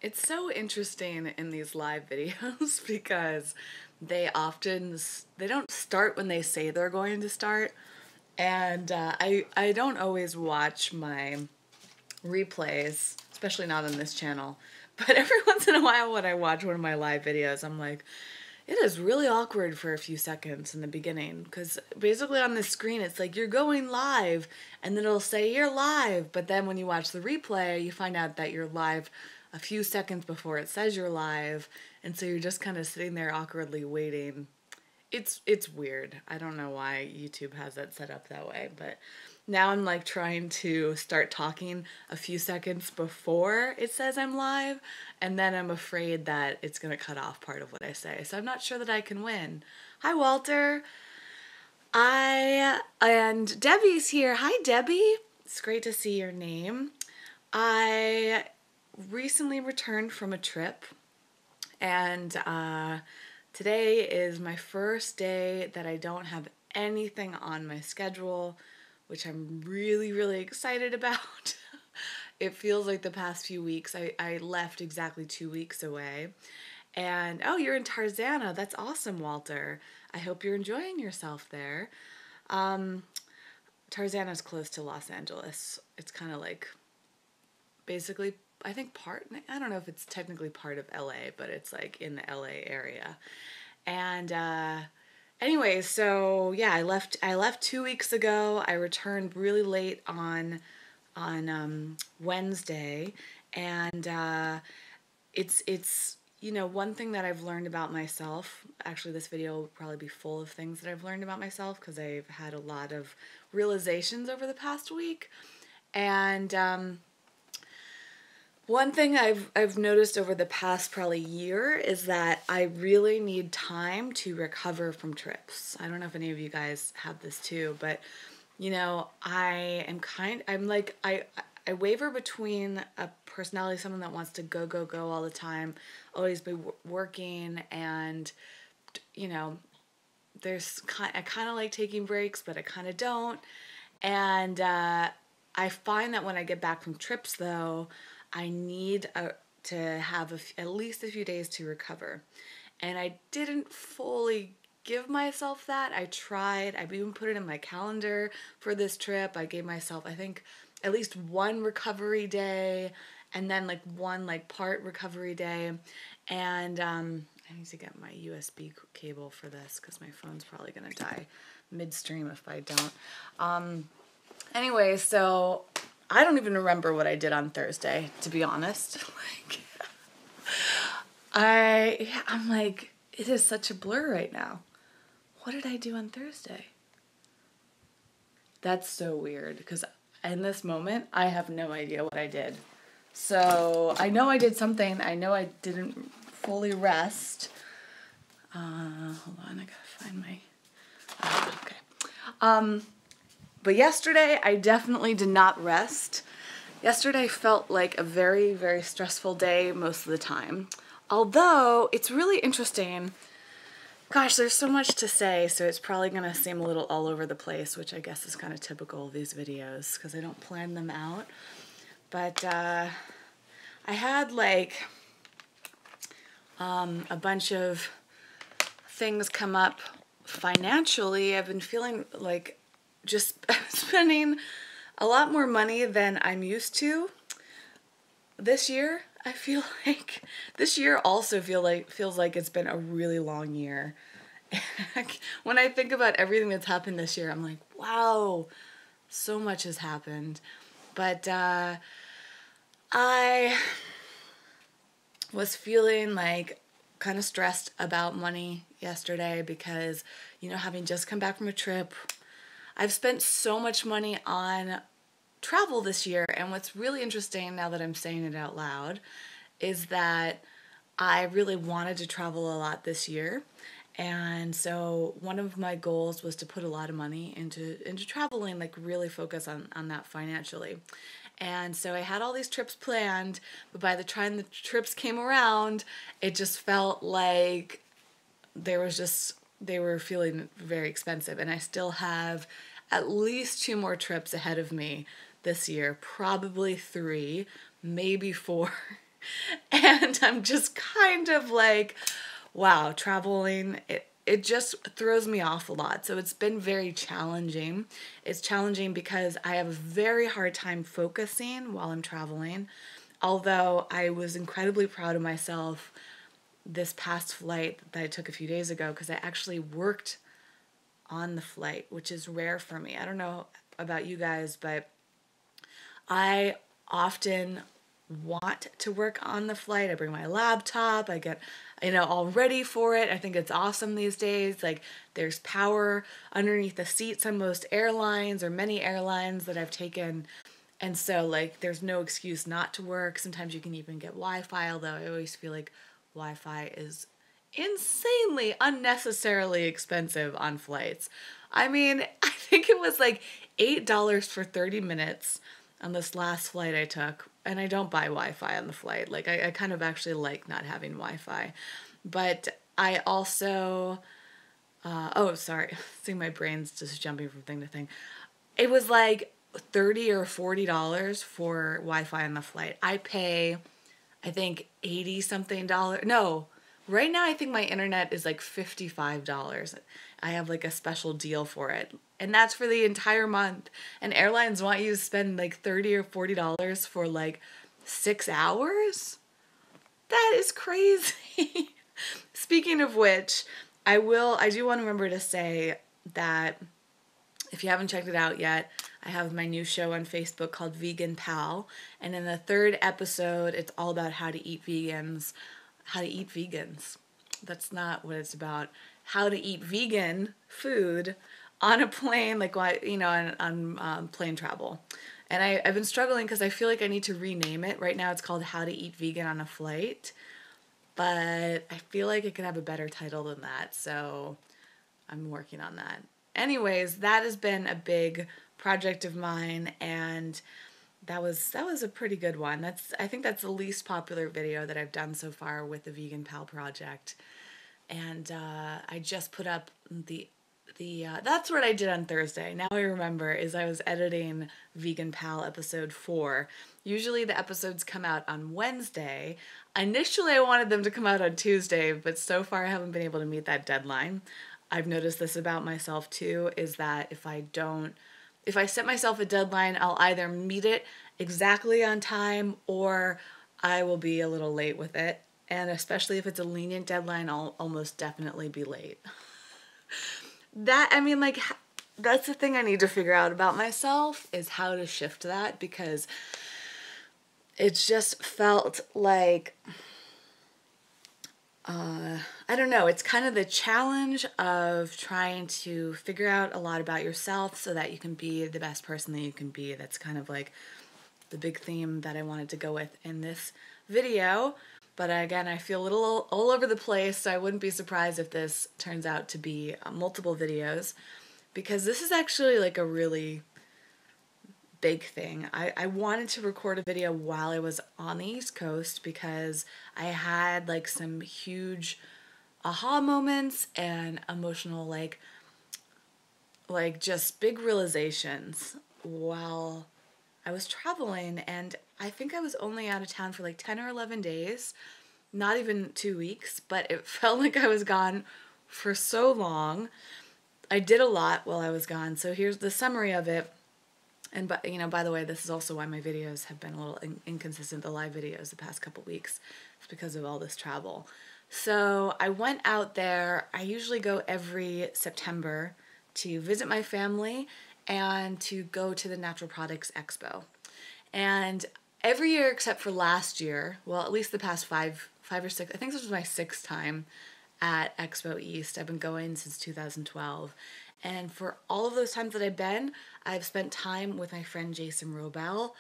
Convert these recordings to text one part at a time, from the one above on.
It's so interesting in these live videos because they don't start when they say they're going to start, and I don't always watch my replays, especially not on this channel. But every once in a while when I watch one of my live videos, I'm like, it is really awkward for a few seconds in the beginning, because basically on the screen it's like you're going live and then it'll say you're live, but then when you watch the replay you find out that you're live a few seconds before it says you're live, and so you're just kind of sitting there awkwardly waiting. It's weird. I don't know why YouTube has that set up that way, but now I'm like trying to start talking a few seconds before it says I'm live, and then I'm afraid that it's going to cut off part of what I say. So I'm not sure that I can win. Hi, Walter. And Debbie's here. Hi, Debbie. It's great to see your name. I recently returned from a trip, and today is my first day that I don't have anything on my schedule, which I'm really, really excited about. It feels like the past few weeks. I left exactly 2 weeks away. And, oh, you're in Tarzana. That's awesome, Walter. I hope you're enjoying yourself there. Tarzana's close to Los Angeles. It's kind of like, basically, I think I don't know if it's technically part of LA, but it's like in the LA area. And anyway, so yeah, I left 2 weeks ago. I returned really late on Wednesday, and it's you know, one thing that I've learned about myself. Actually, this video will probably be full of things that I've learned about myself because I've had a lot of realizations over the past week. And one thing I've noticed over the past probably year is that I really need time to recover from trips. I don't know if any of you guys have this too, but you know, I waver between a personality, someone that wants to go all the time, always be working, and you know, I kind of like taking breaks, but I kind of don't. And I find that when I get back from trips, though, I need to have at least a few days to recover. And I didn't fully give myself that. I tried. I've even put it in my calendar for this trip. I gave myself, I think, at least one recovery day, and then like one like part recovery day. And I need to get my USB cable for this because my phone's probably going to die midstream if I don't. Anyway, so I don't even remember what I did on Thursday, to be honest. I'm like, it is such a blur right now. What did I do on Thursday? That's so weird because in this moment, I have no idea what I did. So I know I did something. I know I didn't fully rest. Hold on, I gotta find my... okay. But yesterday, I definitely did not rest. Yesterday felt like a very, very stressful day most of the time. Although, it's really interesting. Gosh, there's so much to say, so it's probably going to seem a little all over the place, which I guess is kind of typical of these videos, because I don't plan them out. But I had, like, a bunch of things come up financially. I've been feeling like just spending a lot more money than I'm used to this year. I feel like this year also feels like it's been a really long year. When I think about everything that's happened this year, I'm like, wow, so much has happened. But I was feeling like kind of stressed about money yesterday because, you know, having just come back from a trip, I've spent so much money on travel this year. And what's really interesting now that I'm saying it out loud is that I really wanted to travel a lot this year. And so one of my goals was to put a lot of money into traveling, like really focus on that financially. And so I had all these trips planned, but by the time the trips came around, it just felt like they were feeling very expensive. And I still have at least 2 more trips ahead of me this year, probably 3, maybe 4. And And I'm just kind of like, wow, traveling, it just throws me off a lot. So it's been very challenging. It's challenging because I have a very hard time focusing while I'm traveling. Although I was incredibly proud of myself this past flight that I took a few days ago, because I actually worked on the flight, which is rare for me. I don't know about you guys, but I often want to work on the flight. I bring my laptop, I get, all ready for it. I think it's awesome these days. Like, there's power underneath the seats on most airlines, or many airlines that I've taken. And so, like, there's no excuse not to work. Sometimes you can even get Wi-Fi, although I always feel like Wi-Fi is insanely, unnecessarily expensive on flights. I mean, I think it was like $8 for 30 minutes on this last flight I took. And I don't buy Wi-Fi on the flight. Like, I kind of actually like not having Wi-Fi. But I also, oh, sorry. See, my brain's just jumping from thing to thing. It was like $30 or $40 for Wi-Fi on the flight. I pay, I think, 80 something dollars. No, right now I think my internet is like $55. I have like a special deal for it. And that's for the entire month. And airlines want you to spend like $30 or $40 for like 6 hours? That is crazy. Speaking of which, I do want to remember to say that if you haven't checked it out yet, I have my new show on Facebook called Vegan Pal. And in the 3rd episode, it's all about how to eat vegans. How to eat vegans. That's not what it's about. How to eat vegan food on a plane, like, on plane travel. And I've been struggling because I feel like I need to rename it. Right now it's called How to Eat Vegan on a Flight. But I feel like it could have a better title than that. So I'm working on that. Anyways, that has been a big project of mine, and that was a pretty good one. I think that's the least popular video that I've done so far with the Vegan Pal project. And I just put up the that's what I did on Thursday. Now I remember, is I was editing Vegan Pal episode 4. Usually the episodes come out on Wednesday. Initially I wanted them to come out on Tuesday, but so far I haven't been able to meet that deadline. I've noticed this about myself too, is that if I set myself a deadline, I'll either meet it exactly on time or I will be a little late with it. And especially if it's a lenient deadline, I'll almost definitely be late. That's the thing I need to figure out about myself, is how to shift that, because it's just felt like, I don't know, it's kind of the challenge of trying to figure out a lot about yourself so that you can be the best person that you can be. That's kind of like the big theme that I wanted to go with in this video. But again, I feel a little all over the place, so I wouldn't be surprised if this turns out to be multiple videos, because this is actually like a really big thing. I wanted to record a video while I was on the East Coast because I had like some huge aha moments and emotional like just big realizations while I was traveling, and I think I was only out of town for like 10 or 11 days, not even 2 weeks, but it felt like I was gone for so long. I did a lot while I was gone, so here's the summary of it. And by the way, this is also why my videos have been a little inconsistent, the live videos the past couple weeks. It's because of all this travel. So I went out there. I usually go every September to visit my family and to go to the Natural Products Expo. And every year except for last year, well, at least the past five or six, I think this was my 6th time at Expo East. I've been going since 2012. And for all of those times that I've been, I've spent time with my friend Jason Robel,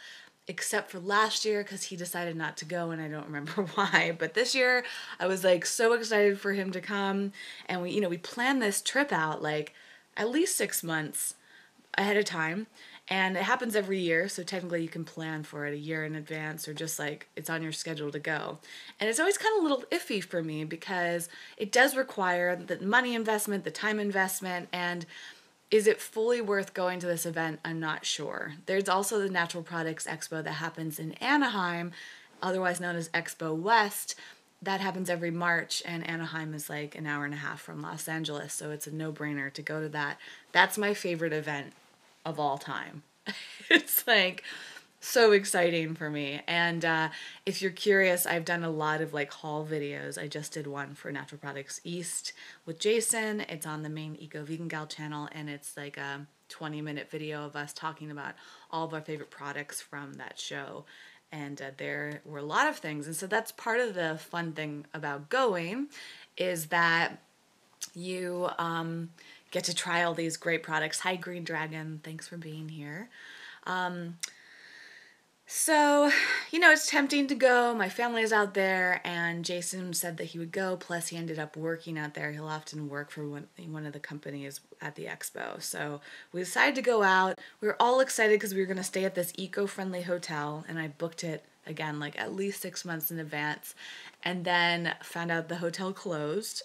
except for last year because he decided not to go and I don't remember why. But this year I was like so excited for him to come, and we planned this trip out like at least 6 months ahead of time. And it happens every year, so technically you can plan for it a year in advance, or just like it's on your schedule to go. And it's always kind of a little iffy for me because it does require the money investment, the time investment, and is it fully worth going to this event? I'm not sure. There's also the Natural Products Expo that happens in Anaheim, otherwise known as Expo West. That happens every March, and Anaheim is like an hour and a half from Los Angeles, so it's a no-brainer to go to that. That's my favorite event of all time. It's like so exciting for me. And if you're curious, I've done a lot of like haul videos. I just did one for Natural Products East with Jason. It's on the main Eco Vegan Gal channel, and it's like a 20-minute video of us talking about all of our favorite products from that show. And there were a lot of things. And so that's part of the fun thing about going, is that you get to try all these great products. Hi, Green Dragon. Thanks for being here. So, it's tempting to go. My family is out there, and Jason said that he would go. Plus, he ended up working out there. He'll often work for one of the companies at the expo. So we decided to go out. We were all excited because we were going to stay at this eco-friendly hotel, and I booked it, again, like at least 6 months in advance, and then found out the hotel closed.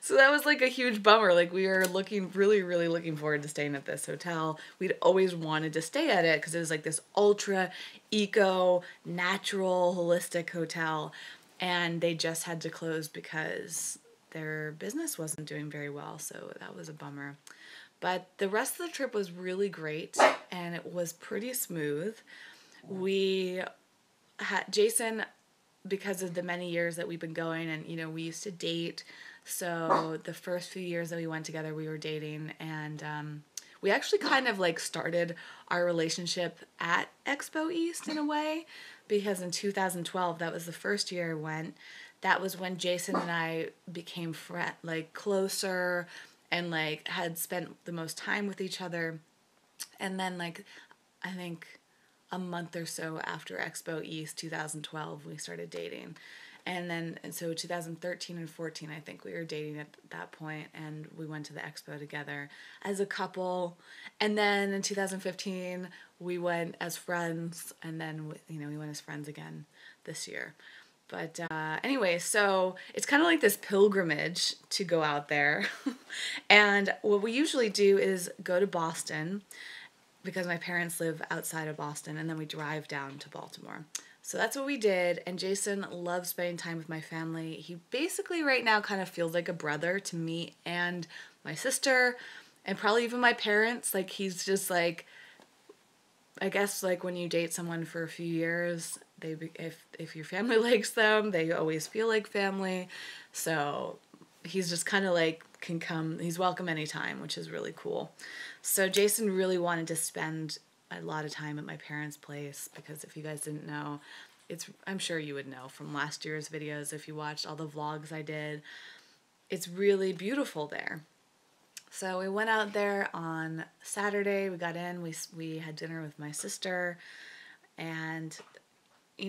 So that was like a huge bummer. Like, we were really, really looking forward to staying at this hotel. We'd always wanted to stay at it because it was like this ultra eco, natural, holistic hotel. And they just had to close because their business wasn't doing very well. So that was a bummer. But the rest of the trip was really great, and it was pretty smooth. We had Jason, because of the many years that we've been going, and we used to date. So the first few years that we went together, we were dating, and we actually kind of like started our relationship at Expo East in a way, because in 2012, that was the first year I went. That was when Jason and I became closer, and like had spent the most time with each other. And then like, I think a month or so after Expo East 2012, we started dating. And so 2013 and 14, I think we were dating at that point, and we went to the expo together as a couple. And then in 2015, we went as friends, and then, we went as friends again this year. But anyway, so it's kind of like this pilgrimage to go out there. And what we usually do is go to Boston, because my parents live outside of Boston, and then we drive down to Baltimore. So that's what we did, and Jason loves spending time with my family. He basically right now kind of feels like a brother to me and my sister, and probably even my parents. Like, he's just like, I guess like when you date someone for a few years, if your family likes them, they always feel like family. So he's just kind of like he's welcome anytime, which is really cool. So Jason really wanted to spend a lot of time at my parents' place, because if you guys didn't know, I'm sure you would know from last year's videos if you watched all the vlogs I did. It's really beautiful there. So we went out there on Saturday. We got in, we had dinner with my sister, and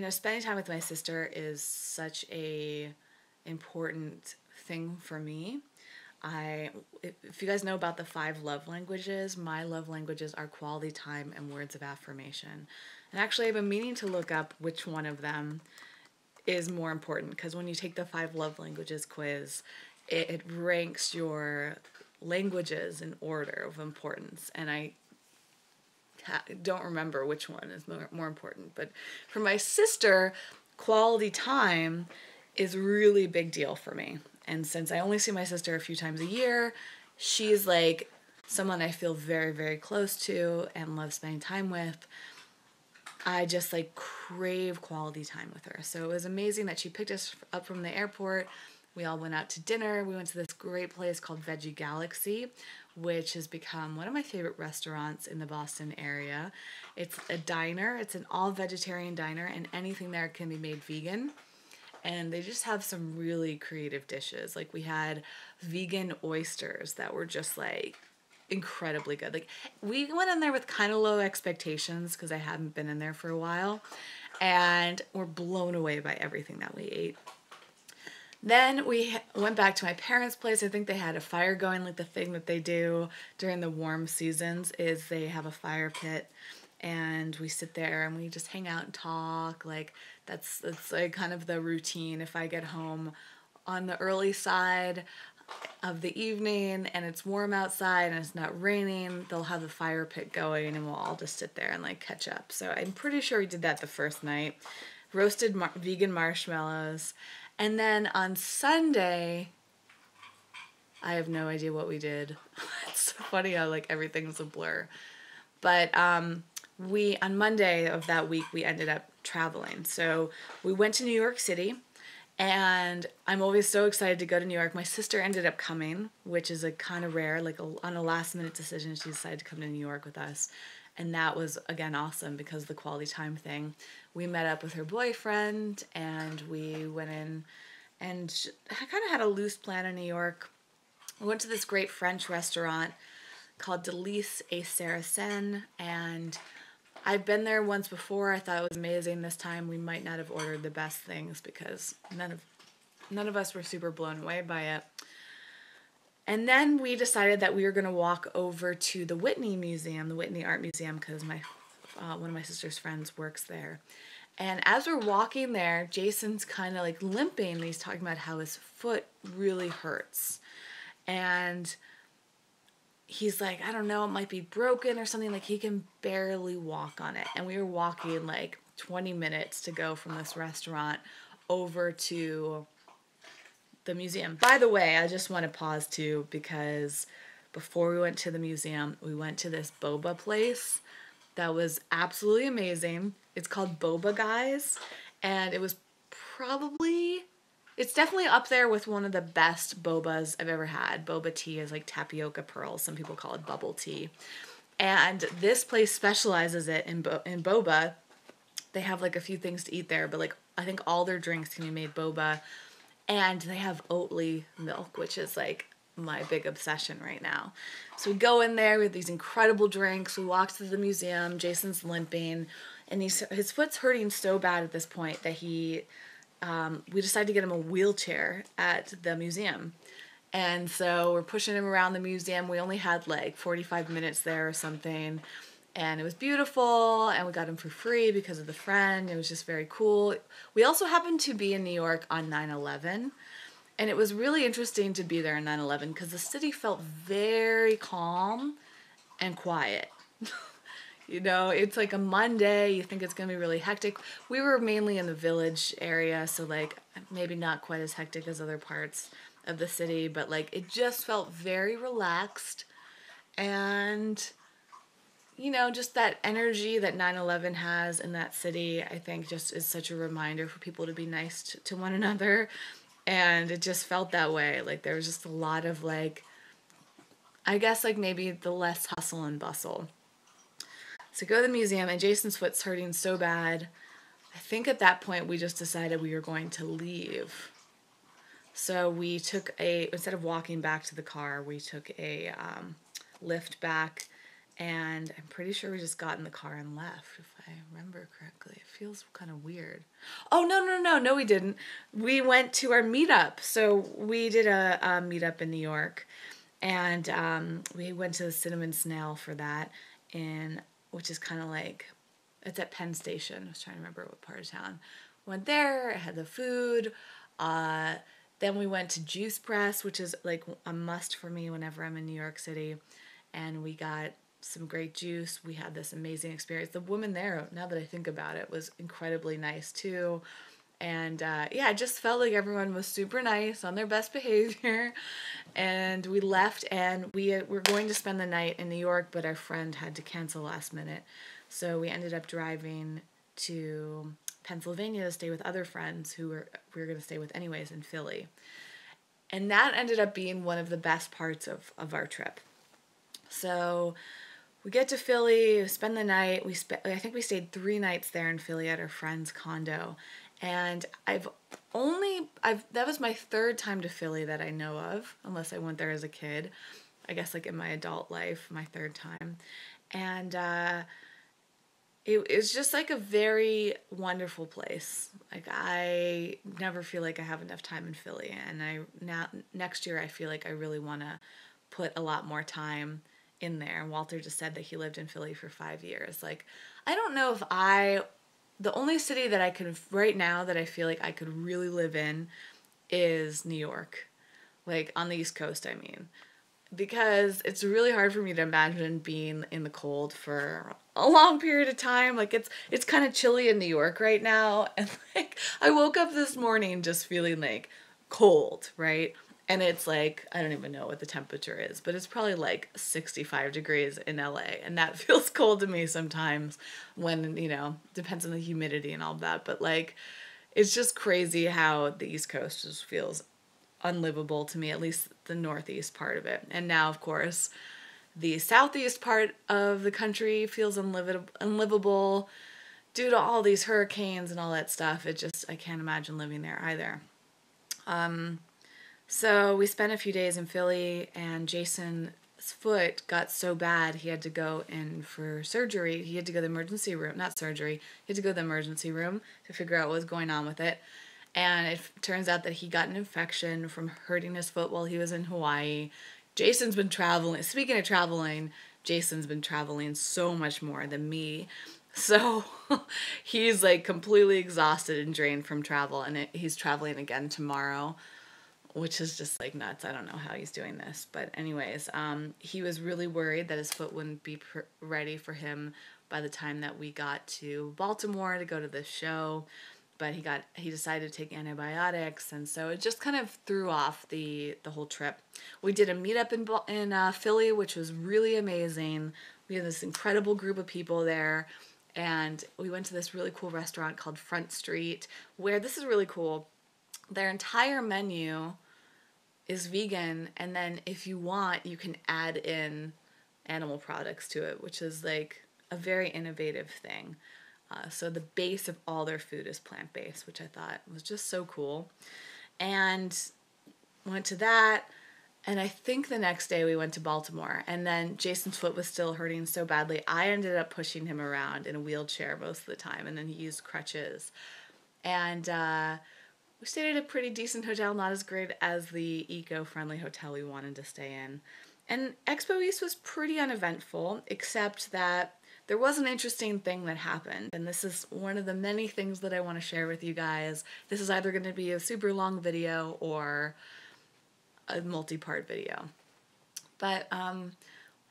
spending time with my sister is such a important thing for me. If you guys know about the 5 love languages, my love languages are quality time and words of affirmation. And actually, I've been meaning to look up which one of them is more important, because when you take the 5 love languages quiz, it ranks your languages in order of importance. And I don't remember which one is more important. But for my sister, quality time is really big deal for me. And since I only see my sister a few times a year, she's like someone I feel very, very close to and love spending time with. I just like crave quality time with her. So it was amazing that she picked us up from the airport. We all went out to dinner. We went to this great place called Veggie Galaxy, which has become one of my favorite restaurants in the Boston area. It's a diner. It's an all-vegetarian diner, and anything there can be made vegan. And they just have some really creative dishes. Like, we had vegan oysters that were just like incredibly good. Like, we went in there with kind of low expectations because I hadn't been in there for a while, and we're blown away by everything that we ate. Then we went back to my parents' place. I think they had a fire going. Like, the thing that they do during the warm seasons is they have a fire pit, and we sit there and we just hang out and talk. Like, that's like kind of the routine. If I get home on the early side, of the evening and it's warm outside and it's not raining, they'll have the fire pit going and we'll all just sit there and like catch up. So I'm pretty sure we did that the first night. Roasted vegan marshmallows. And then on Sunday, I have no idea what we did. It's so funny how like everything's a blur. But we on Monday of that week we ended up traveling. So we went to New York City, and I'm always so excited to go to New York. My sister ended up coming, which is like kind of rare. Like on a last minute decision, she decided to come to New York with us, and that was again awesome because of the quality time thing. We met up with her boyfriend, and we went in, and I kind of had a loose plan in New York. We went to this great French restaurant called Delice et Saracen, and I've been there once before. I thought it was amazing. This time we might not have ordered the best things because none of us were super blown away by it. And then we decided that we were going to walk over to the Whitney Museum, the Whitney Art Museum, because one of my sister's friends works there. And as we're walking there, Jason's kind of like limping, and he's talking about how his foot really hurts. And he's like, I don't know, it might be broken or something. Like, he can barely walk on it. And we were walking like 20 minutes to go from this restaurant over to the museum. By the way, I just want to pause too, because before we went to the museum, we went to this boba place that was absolutely amazing. It's called Boba Guys, and it's definitely up there with one of the best bobas I've ever had. Boba tea is like tapioca pearls. Some people call it bubble tea. And this place specializes in boba. They have like a few things to eat there, but like I think all their drinks can be made boba. And they have Oatly milk, which is like my big obsession right now. So we go in there with these incredible drinks. We walk to the museum. Jason's limping, and his foot's hurting so bad at this point that we decided to get him a wheelchair at the museum. And so we're pushing him around the museum. We only had like 45 minutes there or something. And it was beautiful, and we got him for free because of the friend. It was just very cool. We also happened to be in New York on 9/11, and it was really interesting to be there on 9/11 because the city felt very calm and quiet. You know, it's like a Monday, you think it's going to be really hectic. We were mainly in the Village area, so like maybe not quite as hectic as other parts of the city, but like it just felt very relaxed. And you know, just that energy that 9/11 has in that city, I think just is such a reminder for people to be nice to one another. And it just felt that way. Like there was just a lot of like, I guess like maybe the less hustle and bustle. So go to the museum, and Jason's foot's hurting so bad. I think at that point we just decided we were going to leave. So we took instead of walking back to the car, we took a lift back. And I'm pretty sure we just got in the car and left, if I remember correctly. It feels kind of weird. Oh, no, we didn't. We went to our meetup. So we did a meetup in New York, and we went to the Cinnamon Snail for that, which is kind of like, it's at Penn Station. I was trying to remember what part of town. Went there, had the food. Then we went to Juice Press, which is like a must for me whenever I'm in New York City. And we got some great juice. We had this amazing experience. The woman there, now that I think about it, was incredibly nice too. And yeah, I just felt like everyone was super nice, on their best behavior. And we left, and we were going to spend the night in New York, but our friend had to cancel last minute. So we ended up driving to Pennsylvania to stay with other friends who we were going to stay with anyways in Philly. And that ended up being one of the best parts of our trip. So we get to Philly, spend the night. I think we stayed 3 nights there in Philly at our friend's condo. And that was my 3rd time to Philly that I know of, unless I went there as a kid. I guess like in my adult life, my 3rd time. And it's just like a very wonderful place. Like I never feel like I have enough time in Philly. And next year I feel like I really want to put a lot more time in there. And Walter just said that he lived in Philly for 5 years. Like, I don't know if the only city that right now that I feel like I could really live in is New York. Like on the East Coast, I mean. Because it's really hard for me to imagine being in the cold for a long period of time. Like it's kind of chilly in New York right now, and like I woke up this morning just feeling like cold, right? And it's like I don't even know what the temperature is, but it's probably like 65 degrees in LA, and that feels cold to me sometimes when, depends on the humidity and all that, but like it's just crazy how the East Coast just feels unlivable to me, at least the northeast part of it. And now, of course, the southeast part of the country feels unlivable due to all these hurricanes and all that stuff. I can't imagine living there either. So we spent a few days in Philly, and Jason's foot got so bad he had to go in for surgery. He had to go to the emergency room, not surgery, he had to go to the emergency room to figure out what was going on with it. And it turns out that he got an infection from hurting his foot while he was in Hawaii. Jason's been traveling. Speaking of traveling, Jason's been traveling so much more than me. So he's like completely exhausted and drained from travel, and he's traveling again tomorrow, which is just like nuts. I don't know how he's doing this. But anyways, he was really worried that his foot wouldn't be ready for him by the time that we got to Baltimore to go to the show. But he decided to take antibiotics, and so it just kind of threw off the whole trip. We did a meetup in Philly, which was really amazing. We had this incredible group of people there, and we went to this really cool restaurant called Front Street, where this is really cool. Their entire menu is vegan, and then if you want, you can add in animal products to it, which is like a very innovative thing. So the base of all their food is plant-based, which I thought was just so cool. And went to that, and I think the next day we went to Baltimore, and then Jason's foot was still hurting so badly, I ended up pushing him around in a wheelchair most of the time, and then he used crutches. And we stayed at a pretty decent hotel, not as great as the eco-friendly hotel we wanted to stay in. And Expo East was pretty uneventful, except that there was an interesting thing that happened, and this is one of the many things that I want to share with you guys. This is either going to be a super long video or a multi-part video. But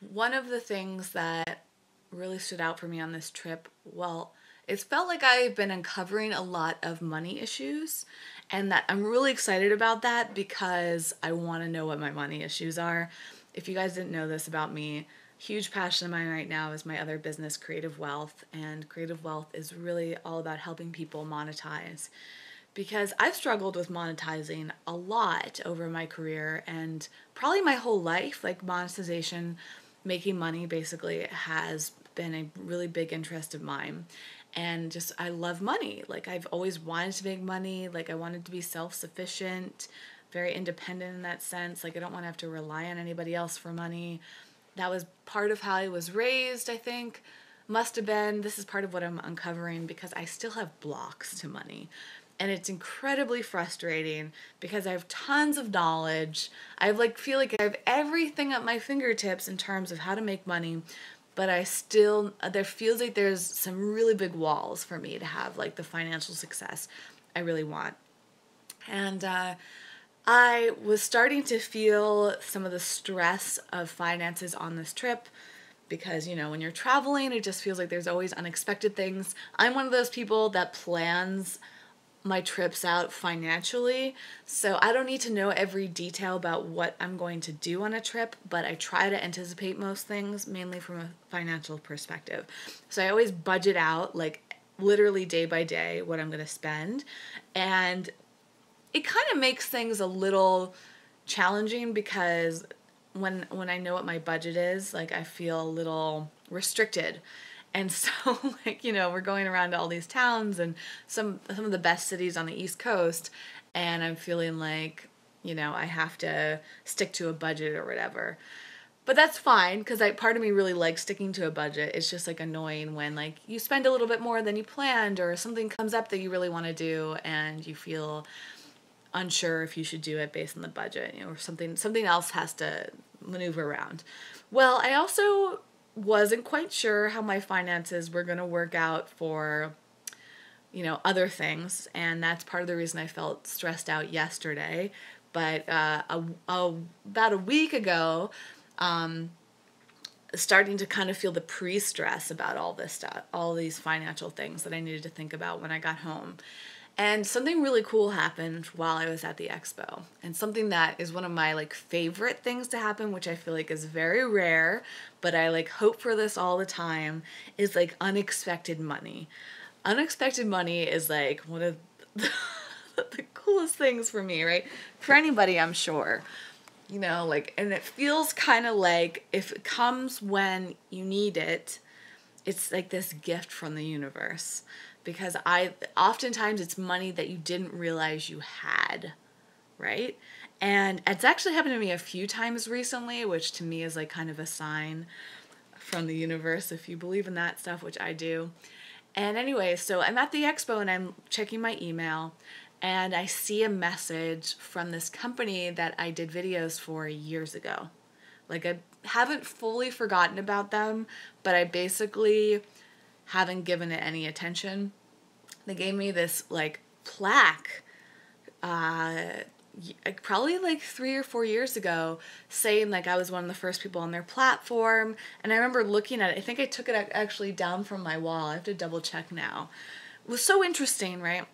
one of the things that really stood out for me on this trip, well, it's felt like I've been uncovering a lot of money issues, and that I'm really excited about that because I want to know what my money issues are. If you guys didn't know this about me, huge passion of mine right now is my other business, Creative Wealth, and Creative Wealth is really all about helping people monetize, because I've struggled with monetizing a lot over my career and probably my whole life. Like monetization, making money basically, has been a really big interest of mine. And just, I love money. Like I've always wanted to make money. Like I wanted to be self-sufficient, very independent in that sense. Like I don't want to have to rely on anybody else for money. That was part of how I was raised, I think. Must have been. This is part of what I'm uncovering, because I still have blocks to money. And it's incredibly frustrating because I have tons of knowledge. Feel like I have everything at my fingertips in terms of how to make money, but there feels like there's some really big walls for me to have like the financial success I really want. And I was starting to feel some of the stress of finances on this trip because, when you're traveling, it just feels like there's always unexpected things. I'm one of those people that plans my trips out financially, so I don't need to know every detail about what I'm going to do on a trip, but I try to anticipate most things, mainly from a financial perspective. So I always budget out, like literally day by day, what I'm going to spend, and it kind of makes things a little challenging because when I know what my budget is, like I feel a little restricted. And so, we're going around to all these towns and some of the best cities on the East Coast, and I'm feeling like, I have to stick to a budget or whatever. But that's fine, because part of me really likes sticking to a budget. It's just like annoying when like you spend a little bit more than you planned, or something comes up that you really want to do and you feel unsure if you should do it based on the budget, or something else has to maneuver around. Well, I also wasn't quite sure how my finances were going to work out for, other things. And that's part of the reason I felt stressed out yesterday, But about a week ago, starting to kind of feel the pre-stress about all this stuff, all these financial things that I needed to think about when I got home. And something really cool happened while I was at the expo. And something that is one of my like favorite things to happen, which I feel like is very rare, but I like hope for this all the time, is like unexpected money. Unexpected money is like one of the coolest things for me, right? For anybody, I'm sure. You know, like, and it feels kind of like if it comes when you need it, it's like this gift from the universe. Because oftentimes it's money that you didn't realize you had, right? And it's actually happened to me a few times recently, which to me is like kind of a sign from the universe, if you believe in that stuff, which I do. And anyway, so I'm at the expo and I'm checking my email, and I see a message from this company that I did videos for years ago. Like, I haven't fully forgotten about them, but I basically haven't given it any attention. They gave me this like plaque, probably like 3 or 4 years ago, saying like I was one of the first people on their platform. And I remember looking at it. I think I took it actually down from my wall. I have to double check now. It was so interesting, right?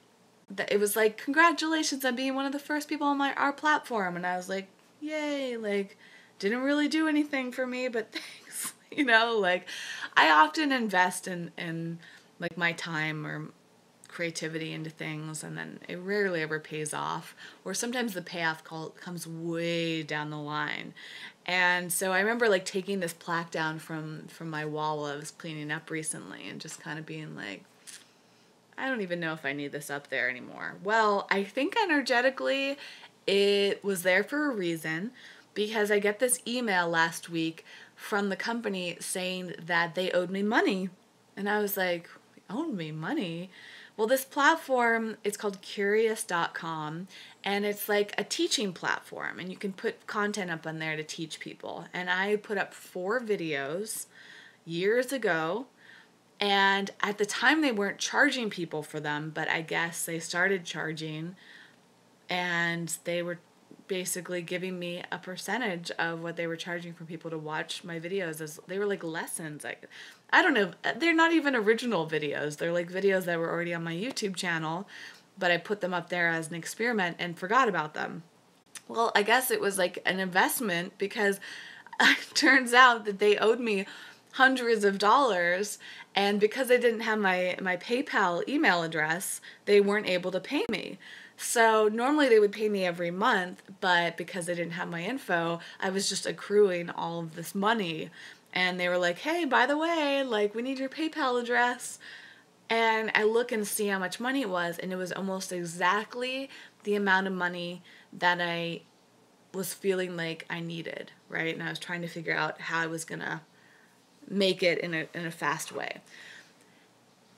That it was like, congratulations on being one of the first people on our platform. And I was like, yay, like, didn't really do anything for me, but thanks. You know, like, I often invest in like my time or creativity into things, and then it rarely ever pays off, or sometimes the payoff comes way down the line. And so I remember like taking this plaque down from my wall while I was cleaning up recently, and just kind of being like, I don't even know if I need this up there anymore. Well, I think energetically it was there for a reason, because I get this email last week from the company saying that they owed me money. And I was like, owed me money? Well, this platform, it's called curious.com, and it's like a teaching platform, and you can put content up on there to teach people. And I put up 4 videos years ago, and at the time they weren't charging people for them, but I guess they started charging, and they were basically giving me a percentage of what they were charging for people to watch my videos. As they were like lessons. I don't know. They're not even original videos. They're like videos that were already on my YouTube channel, but I put them up there as an experiment and forgot about them. Well, I guess it was like an investment, because it turns out that they owed me hundreds of dollars, and because I didn't have my PayPal email address, they weren't able to pay me. So normally they would pay me every month, but because they didn't have my info, I was just accruing all of this money. And they were like, hey, by the way, like, we need your PayPal address. And I look and see how much money it was, and it was almost exactly the amount of money that I was feeling like I needed, right? And I was trying to figure out how I was going to make it in a fast way.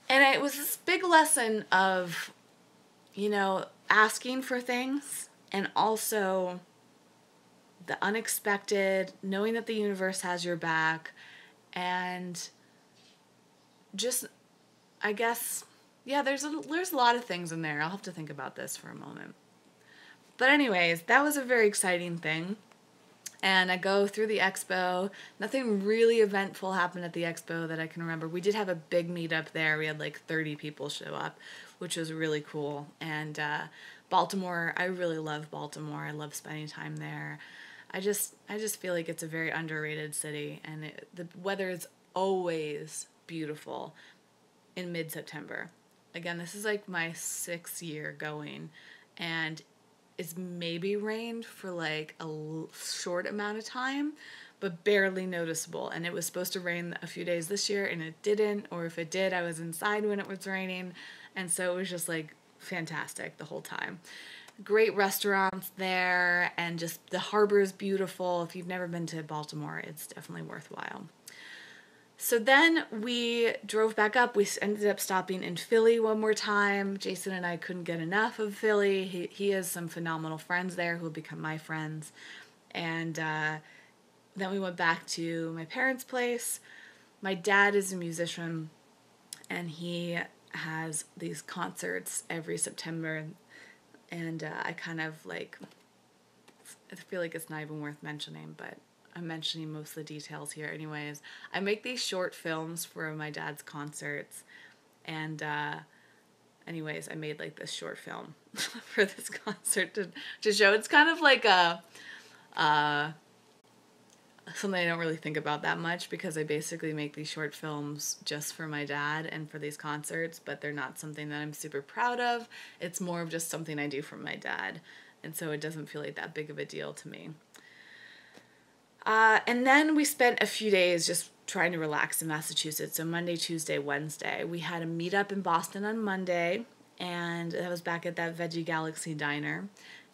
And it was this big lesson of, you know, asking for things, and also the unexpected, knowing that the universe has your back, and just, I guess, yeah, there's a lot of things in there. I'll have to think about this for a moment. But anyways, that was a very exciting thing. And I go through the expo. Nothing really eventful happened at the expo that I can remember. We did have a big meetup there. We had like 30 people show up, which was really cool. And Baltimore, I really love Baltimore. I love spending time there. I just feel like it's a very underrated city, and the weather is always beautiful in mid-September. Again, this is like my 6th year going, and it's maybe rained for like a short amount of time, but barely noticeable. And it was supposed to rain a few days this year, and it didn't, or if it did, I was inside when it was raining. And so it was just like fantastic the whole time. Great restaurants there, and just the harbor is beautiful. If you've never been to Baltimore, it's definitely worthwhile. So then we drove back up. We ended up stopping in Philly one more time. Jason and I couldn't get enough of Philly. He has some phenomenal friends there who will become my friends. And then we went back to my parents' place. My dad is a musician, and he has these concerts every September. And I kind of like I feel like it's not even worth mentioning, but I'm mentioning most of the details here anyways. I make these short films for my dad's concerts, and anyways, I made like this short film for this concert to show. It's kind of like a something I don't really think about that much, because I basically make these short films just for my dad and for these concerts, but they're not something that I'm super proud of. It's more of just something I do for my dad, and so it doesn't feel like that big of a deal to me. And then we spent a few days just trying to relax in Massachusetts. So Monday, Tuesday, Wednesday. We had a meetup in Boston on Monday, and that was back at that Veggie Galaxy diner.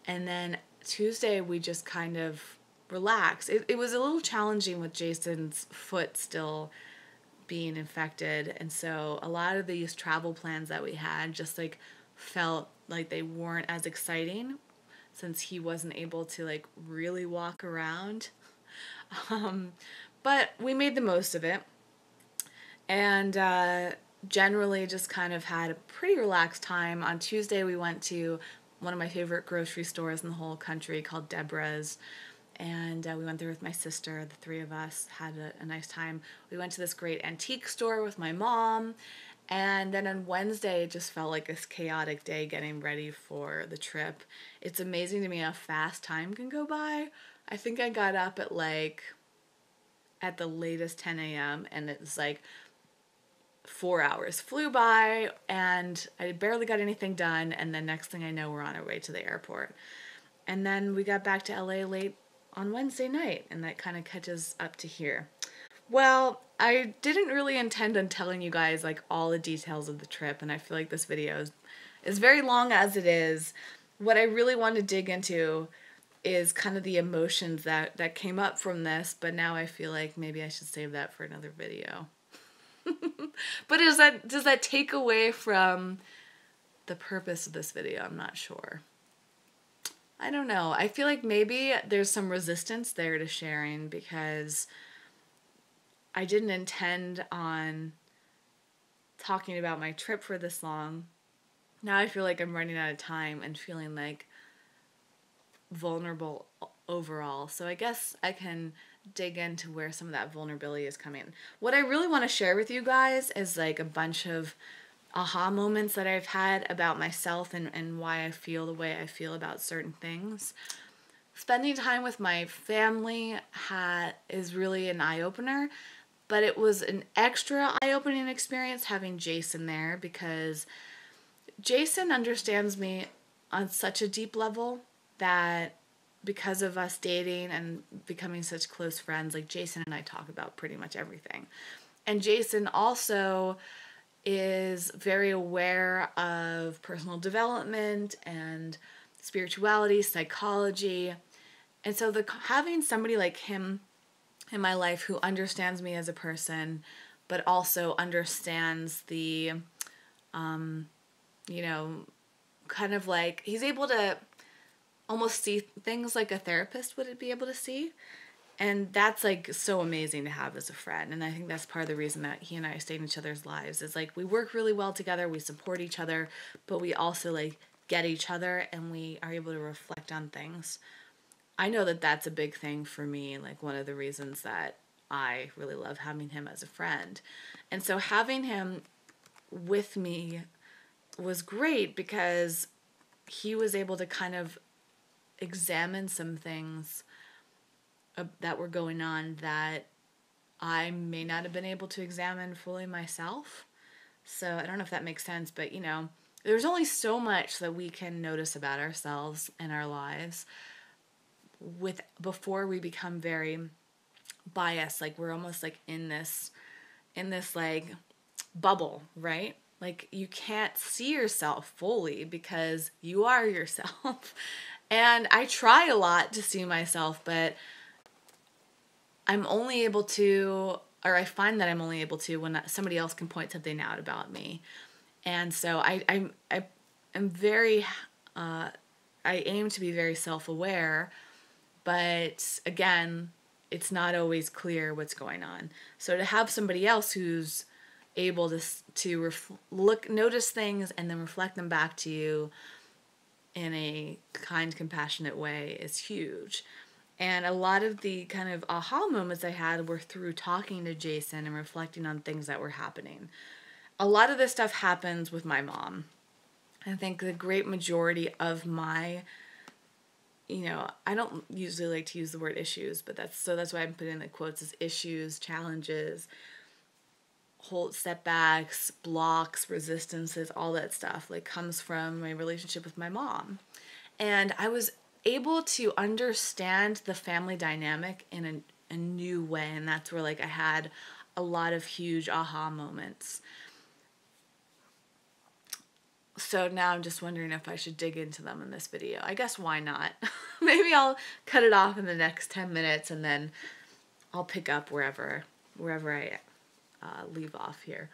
And then Tuesday, we just kind of relaxed. It was a little challenging with Jason's foot still being infected. And so a lot of these travel plans that we had just like felt like they weren't as exciting, since he wasn't able to like really walk around. But we made the most of it, and generally just kind of had a pretty relaxed time. On Tuesday, we went to one of my favorite grocery stores in the whole country called Deborah's, and we went there with my sister. The three of us had a nice time. We went to this great antique store with my mom, and then on Wednesday, it just felt like this chaotic day getting ready for the trip. It's amazing to me how fast time can go by. I think I got up at the latest 10 a.m. and it's like 4 hours flew by and I barely got anything done. And then next thing I know, we're on our way to the airport. And then we got back to LA late on Wednesday night, and that kind of catches up to here. Well, I didn't really intend on telling you guys like all the details of the trip, and I feel like this video is very long as it is. What I really want to dig into is kind of the emotions that came up from this, but now I feel like maybe I should save that for another video. But does that take away from the purpose of this video? I'm not sure. I don't know. I feel like maybe there's some resistance there to sharing, because I didn't intend on talking about my trip for this long. Now I feel like I'm running out of time and feeling like vulnerable overall. So I guess I can dig into where some of that vulnerability is coming. What I really want to share with you guys is like a bunch of aha moments that I've had about myself and why I feel the way I feel about certain things. Spending time with my family is really an eye-opener, but it was an extra eye-opening experience having Jason there, because Jason understands me on such a deep level that because of us dating and becoming such close friends, like Jason and I talk about pretty much everything. And Jason also is very aware of personal development and spirituality, psychology. And so having somebody like him in my life who understands me as a person, but also understands the, kind of like, he's able to almost see things like a therapist would be able to see. And that's like so amazing to have as a friend. And I think that's part of the reason that he and I stay in each other's lives, is like we work really well together, we support each other, but we also like get each other and we are able to reflect on things. I know that that's a big thing for me, like one of the reasons that I really love having him as a friend. And so having him with me was great, because he was able to kind of examine some things that were going on that I may not have been able to examine fully myself. So I don't know if that makes sense, but there's only so much that we can notice about ourselves and our lives before we become very biased. Like we're almost like in this like bubble, right? Like you can't see yourself fully because you are yourself. And I try a lot to see myself, but I'm only able to, or I find that I'm only able to when somebody else can point something out about me. And so I'm very, I aim to be very self-aware, but again, it's not always clear what's going on. So to have somebody else who's able to notice things and then reflect them back to you in a kind, compassionate way is huge. And a lot of the kind of aha moments I had were through talking to Jason and reflecting on things that were happening. A lot of this stuff happens with my mom. I think the great majority of my, I don't usually like to use the word issues, but that's why I'm putting in the quotes as issues, challenges, whole setbacks, blocks, resistances, all that stuff like comes from my relationship with my mom. And I was able to understand the family dynamic in a new way, and that's where like I had a lot of huge aha moments. So now I'm just wondering if I should dig into them in this video. I guess why not? Maybe I'll cut it off in the next 10 minutes and then I'll pick up wherever I leave off here.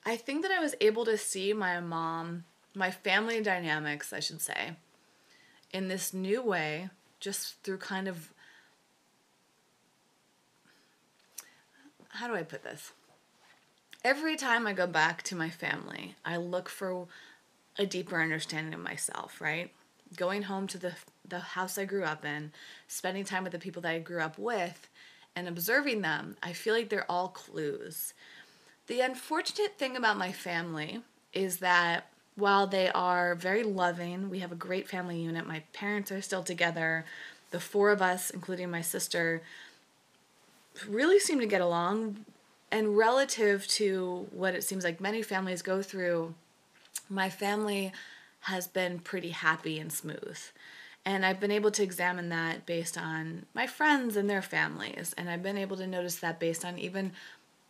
I think that I was able to see my mom, my family dynamics, I should say, in this new way, just through kind of, how do I put this? Every time I go back to my family, I look for a deeper understanding of myself, right? Going home to the house I grew up in, spending time with the people that I grew up with, and observing them, I feel like they're all clues. The unfortunate thing about my family is that while they are very loving, we have a great family unit, my parents are still together, the four of us, including my sister, really seem to get along. And relative to what it seems like many families go through, my family has been pretty happy and smooth. And I've been able to examine that based on my friends and their families. And I've been able to notice that based on even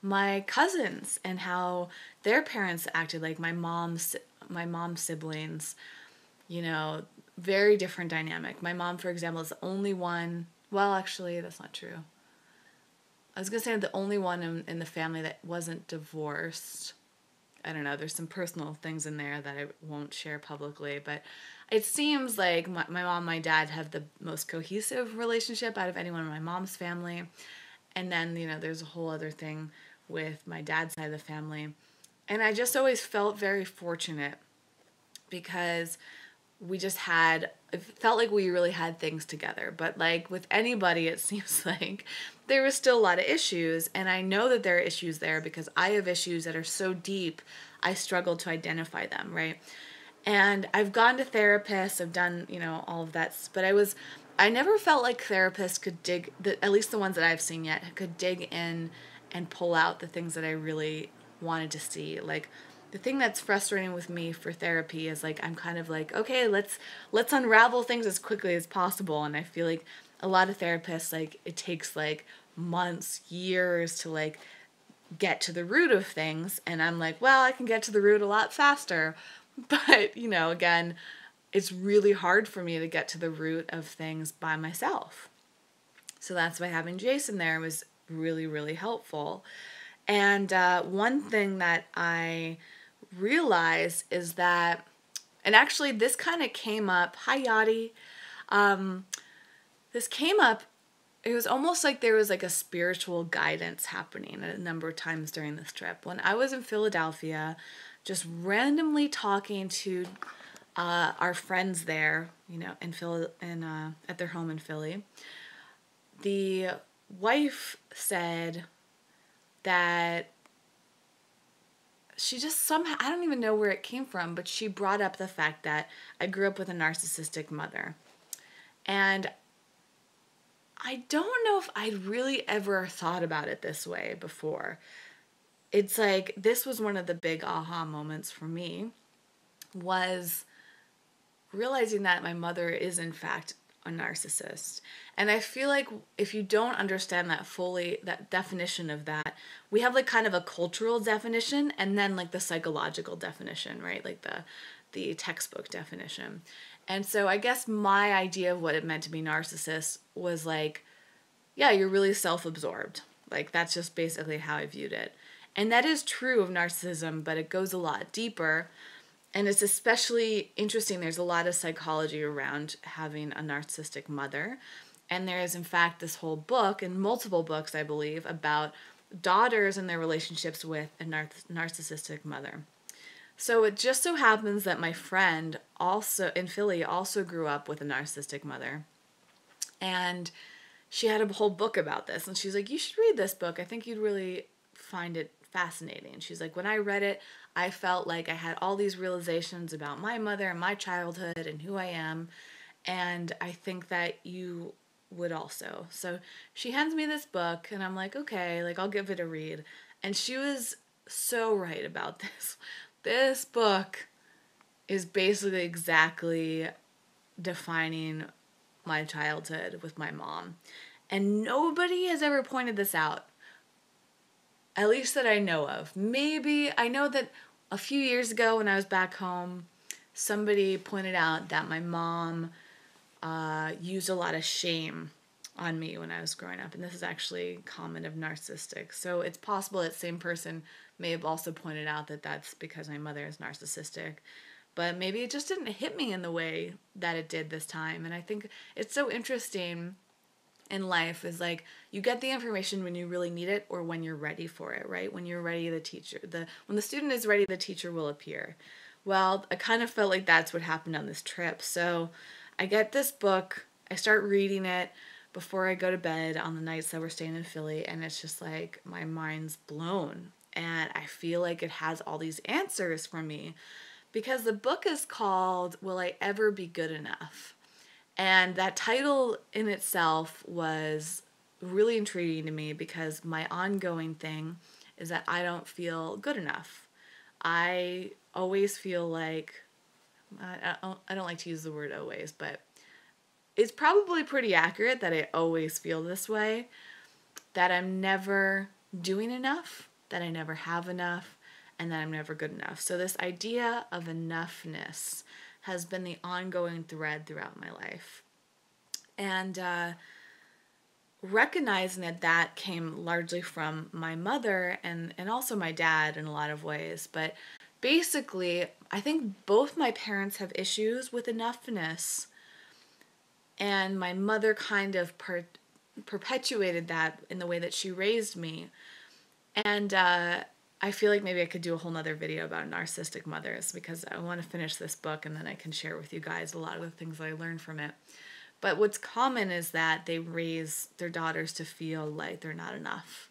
my cousins and how their parents acted, like my mom's siblings, very different dynamic. My mom, for example, is the only one, well, actually, that's not true. I was going to say the only one in the family that wasn't divorced. I don't know, there's some personal things in there that I won't share publicly, but it seems like my mom and my dad have the most cohesive relationship out of anyone in my mom's family. And then, there's a whole other thing with my dad's side of the family. And I just always felt very fortunate because it felt like we really had things together. But like with anybody, it seems like there was still a lot of issues. And I know that there are issues there because I have issues that are so deep, I struggle to identify them, right? And I've gone to therapists, I've done, all of that. But I never felt like therapists could at least the ones that I've seen yet, could dig in and pull out the things that I really wanted to see. Like, the thing that's frustrating with me for therapy is like I'm kind of like, okay, let's unravel things as quickly as possible. And I feel like a lot of therapists, like it takes like months, years to like get to the root of things. And I'm like, well, I can get to the root a lot faster. But, again, it's really hard for me to get to the root of things by myself. So that's why having Jason there was really, really helpful. And one thing that I realized is that, and actually this kind of came up, hi Yadi, this came up, it was almost like there was like a spiritual guidance happening a number of times during this trip. When I was in Philadelphia, just randomly talking to our friends there, in at their home in Philly, the wife said that she just somehow, I don't even know where it came from, but she brought up the fact that I grew up with a narcissistic mother. And I don't know if I'd really ever thought about it this way before. It's like, this was one of the big aha moments for me, was realizing that my mother is in fact a narcissist. And I feel like if you don't understand that fully, that definition of that, we have like kind of a cultural definition and then like the psychological definition, right? Like the textbook definition. And so I guess my idea of what it meant to be narcissist was like, yeah, you're really self-absorbed. Like that's just basically how I viewed it. And that is true of narcissism, but it goes a lot deeper. And it's especially interesting. There's a lot of psychology around having a narcissistic mother. And there is, in fact, this whole book, and multiple books, I believe, about daughters and their relationships with a narcissistic mother. So it just so happens that my friend also in Philly also grew up with a narcissistic mother. And she had a whole book about this. And she's like, you should read this book. I think you'd really find it fascinating. And she's like, when I read it, I felt like I had all these realizations about my mother and my childhood and who I am. And I think that you would also. So she hands me this book and I'm like, okay, like I'll give it a read. And she was so right about this. This book is basically exactly defining my childhood with my mom. And nobody has ever pointed this out, at least that I know of. Maybe I know that a few years ago when I was back home, somebody pointed out that my mom used a lot of shame on me when I was growing up. And this is actually common of narcissistic. So it's possible that same person may have also pointed out that that's because my mother is narcissistic. But maybe it just didn't hit me in the way that it did this time. And I think it's so interesting in life is like you get the information when you really need it or when you're ready for it, right? When you're ready, when the student is ready, the teacher will appear. Well, I kind of felt like that's what happened on this trip. So I get this book, I start reading it before I go to bed on the nights that we're staying in Philly, and it's just like my mind's blown. And I feel like it has all these answers for me because the book is called Will I Ever Be Good Enough? And that title in itself was really intriguing to me because my ongoing thing is that I don't feel good enough. I always feel like, I don't like to use the word always, but it's probably pretty accurate that I always feel this way, that I'm never doing enough, that I never have enough, and that I'm never good enough. So this idea of enoughness has been the ongoing thread throughout my life. And recognizing that came largely from my mother and also my dad in a lot of ways. But basically, I think both my parents have issues with enoughness. And my mother kind of perpetuated that in the way that she raised me. And I feel like maybe I could do a whole nother video about narcissistic mothers because I want to finish this book and then I can share with you guys a lot of the things I learned from it. But what's common is that they raise their daughters to feel like they're not enough.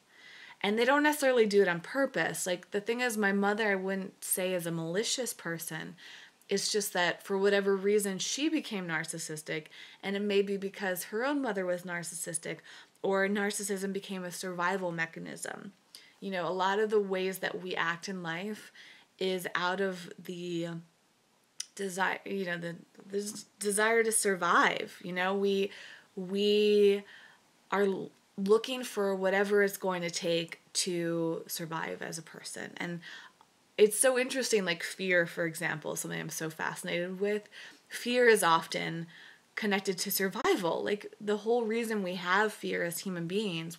And they don't necessarily do it on purpose. Like the thing is, my mother, I wouldn't say is a malicious person. It's just that for whatever reason, she became narcissistic. And it may be because her own mother was narcissistic or narcissism became a survival mechanism. You know, a lot of the ways that we act in life is out of the desire, the desire to survive. We are looking for whatever it's going to take to survive as a person. And it's so interesting, like fear, for example, something I'm so fascinated with. Fear is often connected to survival. Like the whole reason we have fear as human beings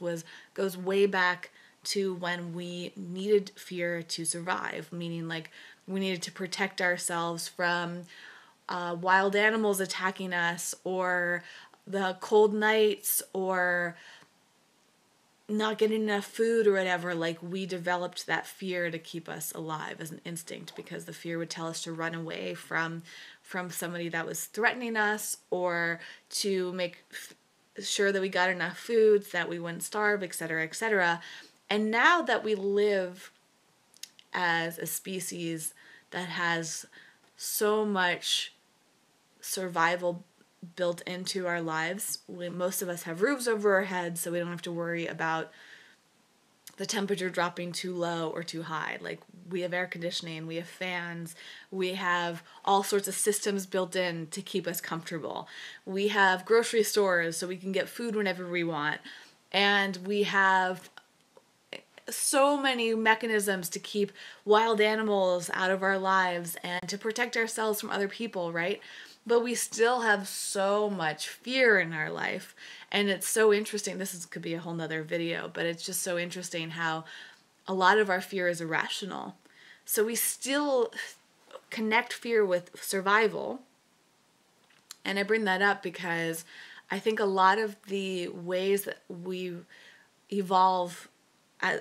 goes way back to when we needed fear to survive, meaning like we needed to protect ourselves from wild animals attacking us or the cold nights or not getting enough food or whatever. Like we developed that fear to keep us alive as an instinct because the fear would tell us to run away from somebody that was threatening us or to make sure that we got enough food so that we wouldn't starve, etc., etc. And now that we live as a species that has so much survival built into our lives, most of us have roofs over our heads, so we don't have to worry about the temperature dropping too low or too high. Like we have air conditioning, we have fans, we have all sorts of systems built in to keep us comfortable. We have grocery stores so we can get food whenever we want. And we have so many mechanisms to keep wild animals out of our lives and to protect ourselves from other people, right? But we still have so much fear in our life. And it's so interesting. Could be a whole nother video, but it's just so interesting how a lot of our fear is irrational. So we still connect fear with survival. And I bring that up because I think a lot of the ways that we evolve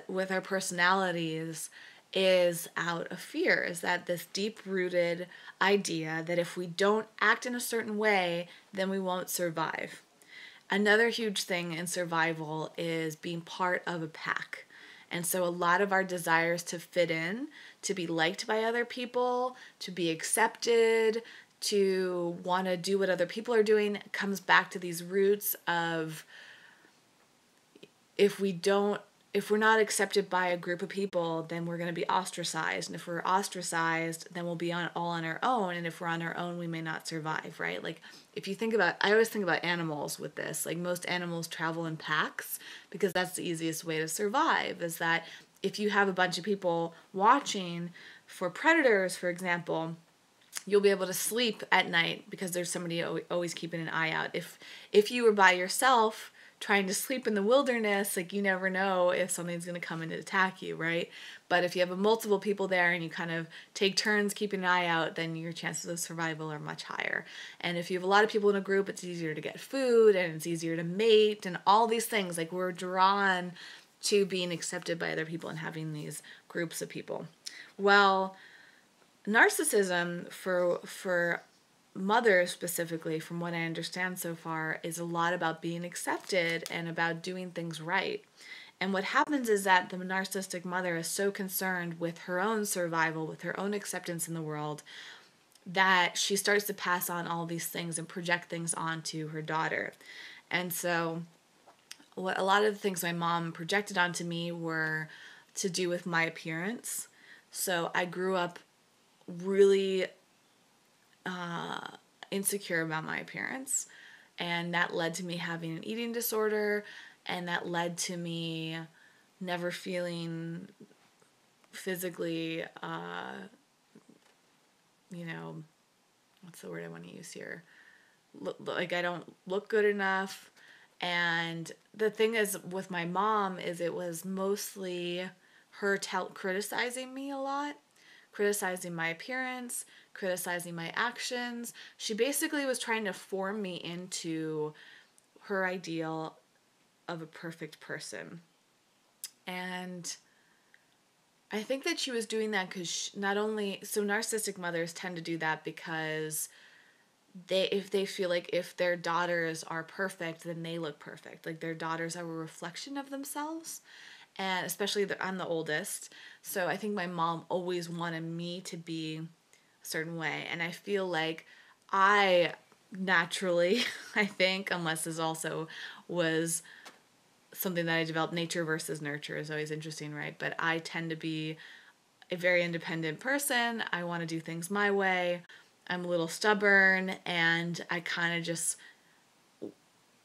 with our personalities is out of fear, is that this deep-rooted idea that if we don't act in a certain way, then we won't survive. Another huge thing in survival is being part of a pack. And so a lot of our desires to fit in, to be liked by other people, to be accepted, to want to do what other people are doing comes back to these roots of if we're not accepted by a group of people, then we're going to be ostracized. And if we're ostracized, then we'll be all on our own. And if we're on our own, we may not survive, right? Like if you think about, I always think about animals with this. Like most animals travel in packs because that's the easiest way to survive, is that if you have a bunch of people watching for predators, for example, you'll be able to sleep at night because there's somebody always keeping an eye out. If you were by yourself trying to sleep in the wilderness, like you never know if something's going to come in and attack you, right? But if you have multiple people there and you kind of take turns keeping an eye out, then your chances of survival are much higher. And if you have a lot of people in a group, it's easier to get food and it's easier to mate and all these things. Like we're drawn to being accepted by other people and having these groups of people. Well, narcissism for mothers specifically, from what I understand so far, is a lot about being accepted and about doing things right. And what happens is that the narcissistic mother is so concerned with her own survival, with her own acceptance in the world, that she starts to pass on all these things and project things onto her daughter. And so what a lot of the things my mom projected onto me were to do with my appearance. So I grew up really insecure about my appearance, and that led to me having an eating disorder, and that led to me never feeling physically what's the word I want to use here, like I don't look good enough. And the thing is with my mom is it was mostly her criticizing me a lot, criticizing my appearance, criticizing my actions. She basically was trying to form me into her ideal of a perfect person. And I think that she was doing that because narcissistic mothers tend to do that because if they feel like if their daughters are perfect, then they look perfect. Like their daughters are a reflection of themselves. And especially I'm the oldest. So I think my mom always wanted me to be a certain way. And I feel like I naturally, I think, unless this also was something that I developed, nature versus nurture is always interesting, right? But I tend to be a very independent person. I want to do things my way. I'm a little stubborn, and I kind of just,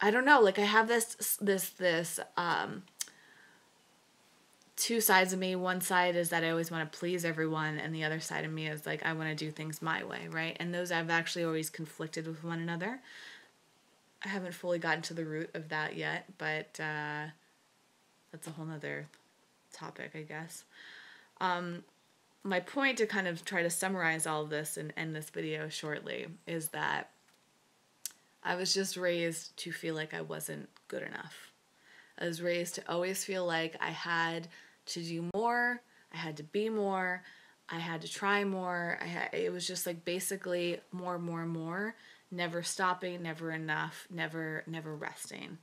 I don't know, like I have this two sides of me. One side is that I always want to please everyone, and the other side of me is like I want to do things my way, right? And those have actually always conflicted with one another. I haven't fully gotten to the root of that yet, but that's a whole nother topic, I guess. My point, to kind of try to summarize all of this and end this video shortly, is that I was just raised to feel like I wasn't good enough. I was raised to always feel like I had to do more, I had to be more, I had to try more. It was just like basically more, never stopping, never enough, never resting.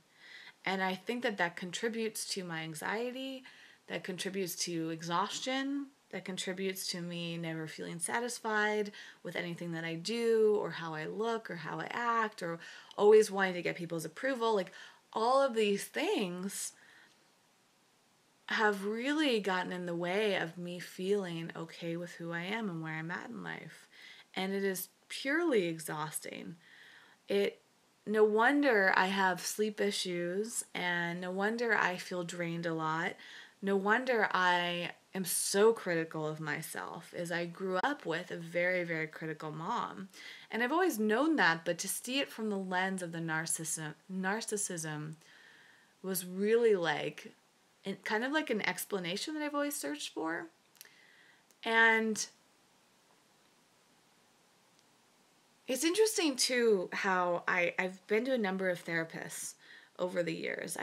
And I think that contributes to my anxiety, that contributes to exhaustion, that contributes to me never feeling satisfied with anything that I do or how I look or how I act, or always wanting to get people's approval. Like all of these things have really gotten in the way of me feeling okay with who I am and where I'm at in life. And it is purely exhausting. No wonder I have sleep issues, and no wonder I feel drained a lot. No wonder I am so critical of myself, as I grew up with a very, very critical mom. And I've always known that, but to see it from the lens of the narcissism was really like, kind of like an explanation that I've always searched for. And it's interesting too how I've been to a number of therapists over the years.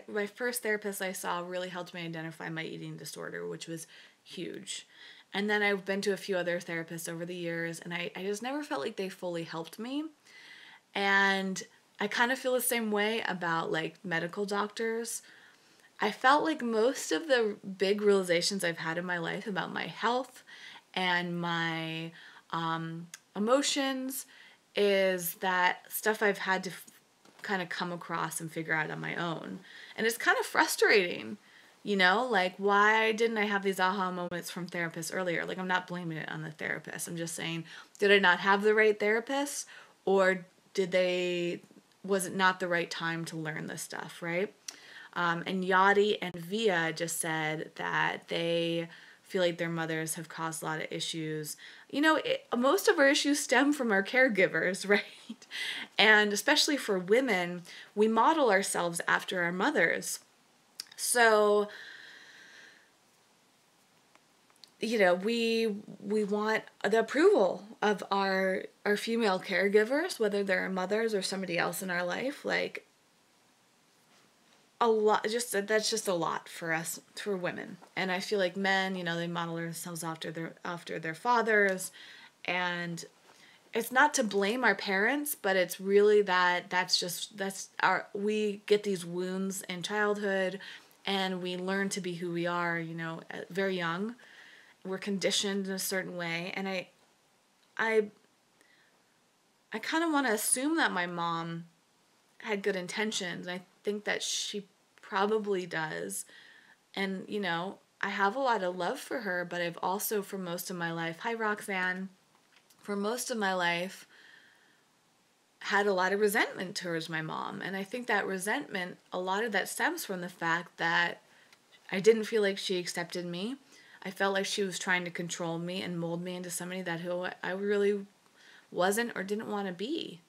my first therapist I saw really helped me identify my eating disorder, which was huge. And then I've been to a few other therapists over the years, and I just never felt like they fully helped me. And I kind of feel the same way about like medical doctors. I felt like most of the big realizations I've had in my life about my health and my emotions is that stuff I've had to kind of come across and figure out on my own. And it's kind of frustrating, like why didn't I have these aha moments from therapists earlier? Like I'm not blaming it on the therapist. I'm just saying, did I not have the right therapist, or was it not the right time to learn this stuff, right? And Yadi and Via just said that they feel like their mothers have caused a lot of issues. Most of our issues stem from our caregivers, right? And especially for women, we model ourselves after our mothers. So, we want the approval of our female caregivers, whether they're our mothers or somebody else in our life. Like, a lot, that's just a lot for us, for women. And I feel like men, they model themselves after their fathers, and it's not to blame our parents, but it's really we get these wounds in childhood, and we learn to be who we are, very young. We're conditioned in a certain way, and I kind of want to assume that my mom had good intentions. I think that she probably does. And, I have a lot of love for her, but I've also, for most of my life, hi Roxanne, for most of my life, had a lot of resentment towards my mom. And I think that resentment, a lot of that stems from the fact that I didn't feel like she accepted me. I felt like she was trying to control me and mold me into somebody who I really wasn't or didn't want to be.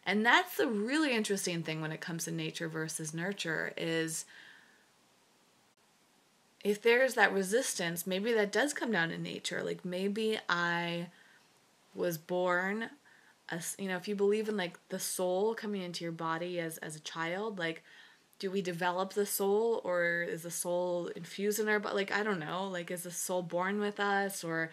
And that's the really interesting thing when it comes to nature versus nurture, is if there's that resistance, maybe that does come down to nature. Like maybe I was born, if you believe in like the soul coming into your body as a child, like do we develop the soul, or is the soul infused in our body? Like, I don't know, like is the soul born with us, or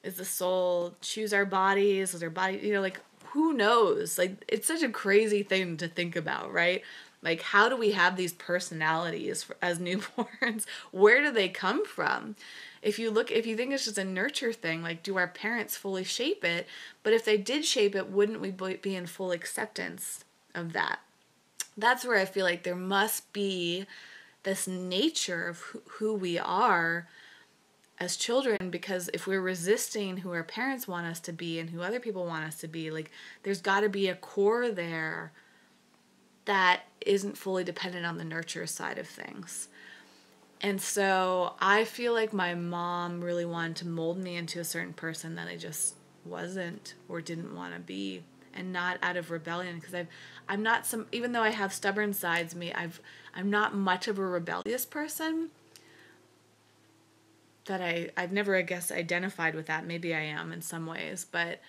is the soul choose our bodies? Is our body, like who knows? Like it's such a crazy thing to think about, right? Like how do we have these personalities as newborns? Where do they come from? If you think it's just a nurture thing, like do our parents fully shape it? But if they did shape it, wouldn't we be in full acceptance of that? That's where I feel like there must be this nature of who we are as children, because if we're resisting who our parents want us to be and who other people want us to be, like there's got to be a core there that isn't fully dependent on the nurture side of things. And so I feel like my mom really wanted to mold me into a certain person that I just wasn't or didn't want to be, and not out of rebellion, because I'm not even though I have stubborn sides me, I'm not much of a rebellious person. That I've never, I guess, identified with that. Maybe I am in some ways, but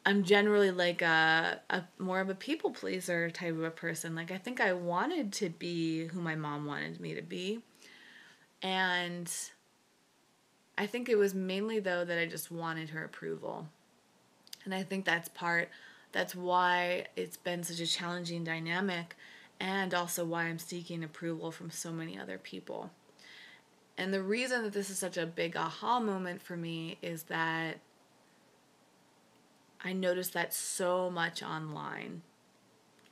I'm generally like a more of a people pleaser type of a person. Like I think I wanted to be who my mom wanted me to be. And I think it was mainly though that I just wanted her approval. And I think that's why it's been such a challenging dynamic, and also why I'm seeking approval from so many other people. And the reason that this is such a big aha moment for me is that I noticed that so much online.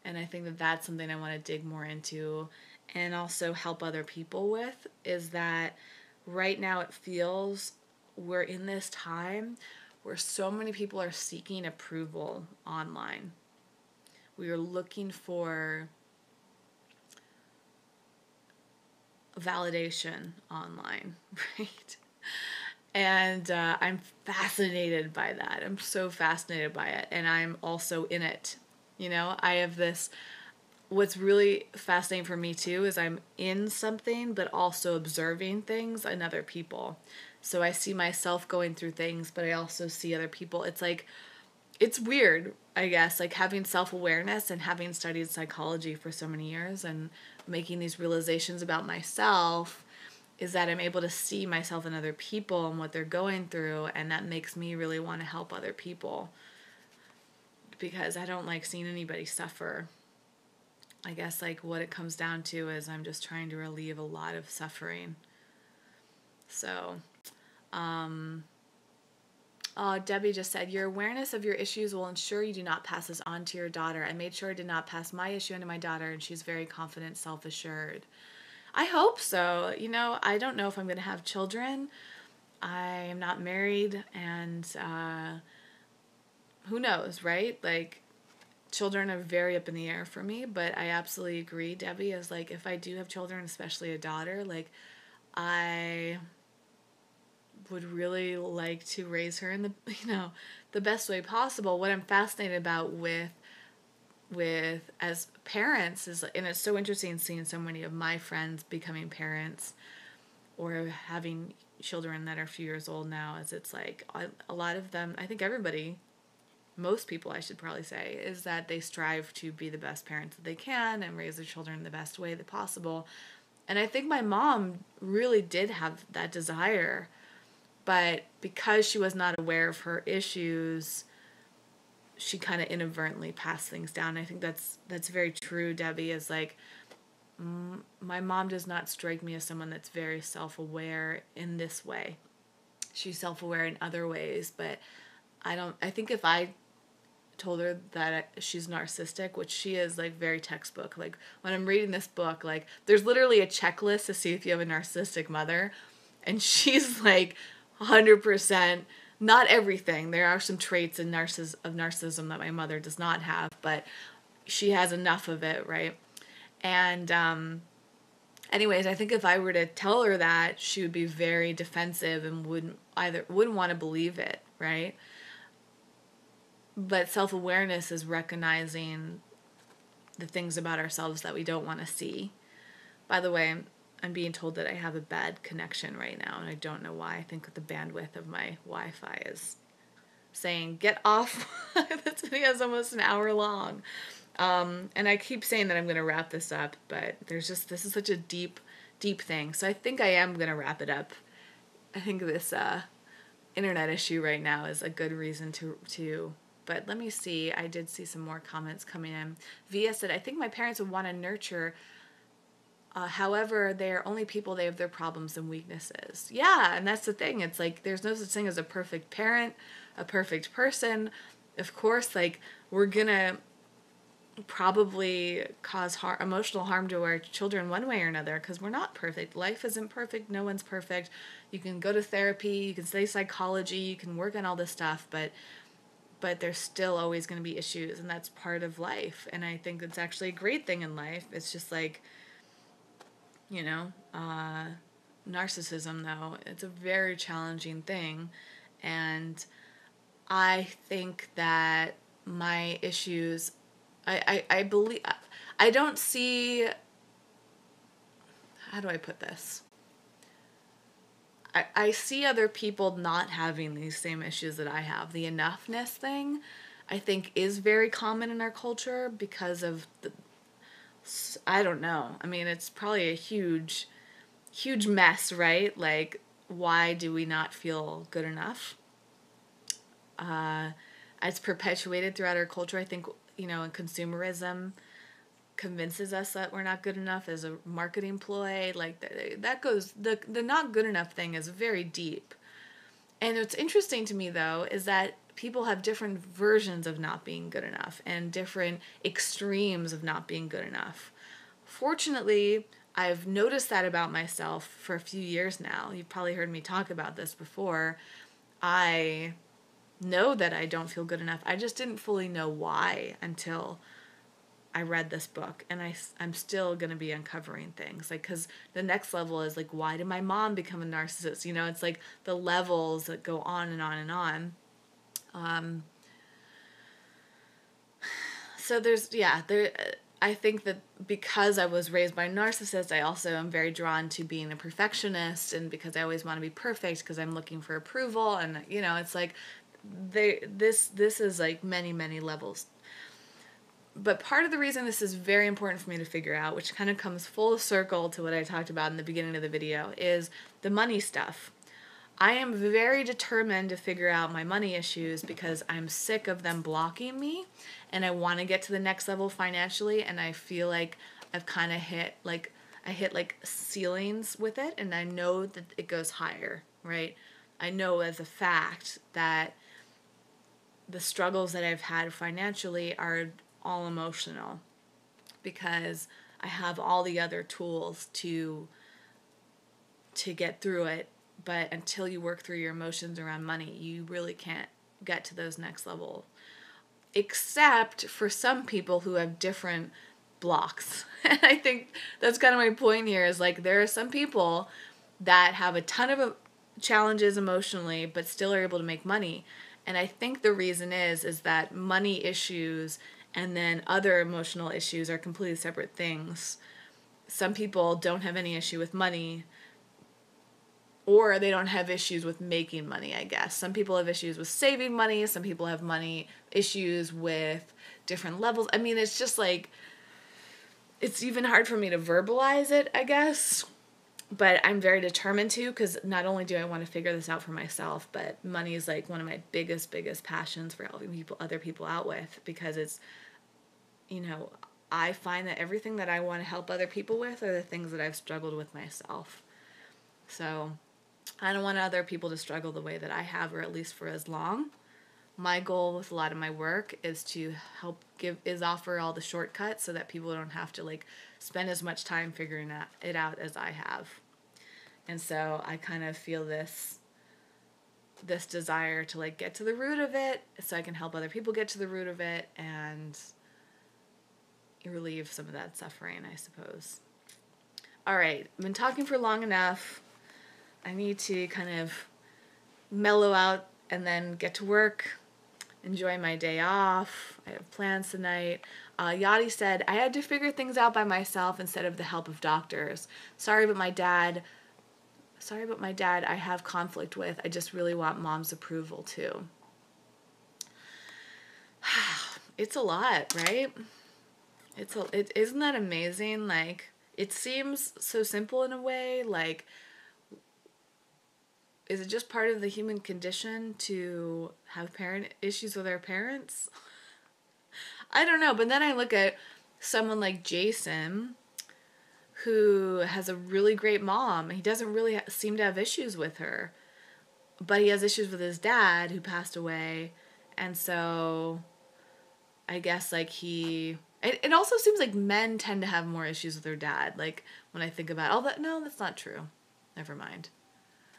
And I think that that's something I want to dig more into and also help other people with, is that right now it feels we're in this time where so many people are seeking approval online. We are looking for validation online, right? And I'm fascinated by that. I'm so fascinated by it. And I'm also in it. I have this, what's really fascinating for me too is I'm in something, but also observing things in other people. So I see myself going through things, but I also see other people. It's like, it's weird, I guess, like having self-awareness and having studied psychology for so many years and making these realizations about myself is that I'm able to see myself in other people and what they're going through, and that makes me really want to help other people because I don't like seeing anybody suffer. I guess like what it comes down to is I'm just trying to relieve a lot of suffering. So, Debbie just said, your awareness of your issues will ensure you do not pass this on to your daughter. I made sure I did not pass my issue on to my daughter, and she's very confident, self-assured. I hope so. You know, I don't know if I'm going to have children. I am not married, and who knows, right? Like, children are very up in the air for me, but I absolutely agree, Debbie, is like, if I do have children, especially a daughter, like, I would really like to raise her in the, the best way possible. What I'm fascinated about with as parents is, and it's so interesting seeing so many of my friends becoming parents or having children that are a few years old now, is it's like a lot of them, I think everybody, most people I should probably say, is that they strive to be the best parents that they can and raise their children in the best way that possible. And I think my mom really did have that desire, but because she was not aware of her issues, she kind of inadvertently passed things down. I think that's very true, Debbie, is like, my mom does not strike me as someone that's very self-aware in this way. She's self-aware in other ways, but I think if I told her that she's narcissistic, which she is, like, very textbook. Like, when I'm reading this book, like, there's literally a checklist to see if you have a narcissistic mother, and she's, like, 100%, not everything. There are some traits of narcissism that my mother does not have, but she has enough of it, right? And anyways, I think if I were to tell her that, she would be very defensive and wouldn't want to believe it, right? But self-awareness is recognizing the things about ourselves that we don't want to see. By the way, I'm being told that I have a bad connection right now, and I don't know why. I think the bandwidth of my Wi-Fi is saying, get off. This video is almost an hour long. And I keep saying that I'm going to wrap this up, but this is such a deep, deep thing. So I think I am going to wrap it up. I think this internet issue right now is a good reason to but let me see. I did see some more comments coming in. Via said, I think my parents would want to nurture. However, they are only people. They have their problems and weaknesses. Yeah, and that's the thing. It's like there's no such thing as a perfect parent, a perfect person. Of course, like, we're going to probably cause emotional harm to our children one way or another because we're not perfect. Life isn't perfect. No one's perfect. You can go to therapy. You can study psychology. You can work on all this stuff, but there's still always going to be issues, and that's part of life. And I think it's actually a great thing in life. It's just like, narcissism, though, it's a very challenging thing. And I think that my issues, I believe, I don't see, how do I put this? I see other people not having these same issues that I have. The enoughness thing, I think, is very common in our culture because of I don't know. I mean, it's probably a huge, huge mess, right? Like, why do we not feel good enough? It's perpetuated throughout our culture. I think, in consumerism convinces us that we're not good enough as a marketing ploy. Like, that goes, the not good enough thing is very deep. And what's interesting to me, though, is that people have different versions of not being good enough and different extremes of not being good enough. Fortunately, I've noticed that about myself for a few years now. You've probably heard me talk about this before. I know that I don't feel good enough. I just didn't fully know why until I read this book, and I'm still going to be uncovering things. Like, because the next level is, like, why did my mom become a narcissist? It's like the levels that go on and on and on. So I think that because I was raised by a narcissist, I also am very drawn to being a perfectionist, and because I always want to be perfect because I'm looking for approval, and, it's like this is like many, many levels. But part of the reason this is very important for me to figure out, which kind of comes full circle to what I talked about in the beginning of the video, is the money stuff. I am very determined to figure out my money issues because I'm sick of them blocking me, and I want to get to the next level financially, and I feel like I've kind of hit like ceilings with it, and I know that it goes higher, right? I know as a fact that the struggles that I've had financially are all emotional because I have all the other tools to get through it. But until you work through your emotions around money, you really can't get to those next level. Except for some people who have different blocks. And I think that's kind of my point here is like there are some people that have a ton of challenges emotionally but still are able to make money. And I think the reason is that money issues and then other emotional issues are completely separate things. Some people don't have any issue with money, or they don't have issues with making money, I guess. Some people have issues with saving money. Some people have money issues with different levels. I mean, it's just like, it's even hard for me to verbalize it, I guess. But I'm very determined to, because not only do I want to figure this out for myself, but money is like one of my biggest passions for helping other people out with, because it's, I find that everything that I want to help other people with are the things that I've struggled with myself. So I don't want other people to struggle the way that I have, or at least for as long. My goal with a lot of my work is to offer all the shortcuts so that people don't have to like spend as much time figuring it out as I have. And so I kind of feel this desire to like get to the root of it so I can help other people get to the root of it and relieve some of that suffering, I suppose. All right, I've been talking for long enough. I need to kind of mellow out and then get to work, enjoy my day off. I have plans tonight. Yadi said, I had to figure things out by myself instead of the help of doctors. Sorry, but my dad I have conflict with. I just really want mom's approval too. It's a lot, right? Isn't that amazing? Like, it seems so simple in a way. Like, is it just part of the human condition to have parent issues with our parents? I don't know. But then I look at someone like Jason, who has a really great mom. He doesn't really seem to have issues with her, but he has issues with his dad, who passed away. And so I guess like it also seems like men tend to have more issues with their dad. Like when I think about all that, no, that's not true. Never mind.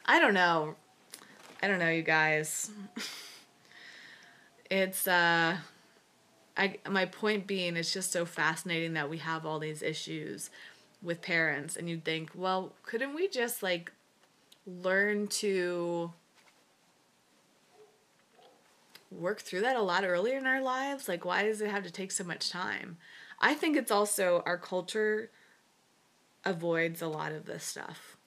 I don't know, you guys. It's my point being, it's just so fascinating that we have all these issues with parents, and you'd think, well, couldn't we just like learn to work through that a lot earlier in our lives? Like, why does it have to take so much time? I think it's also our culture avoids a lot of this stuff.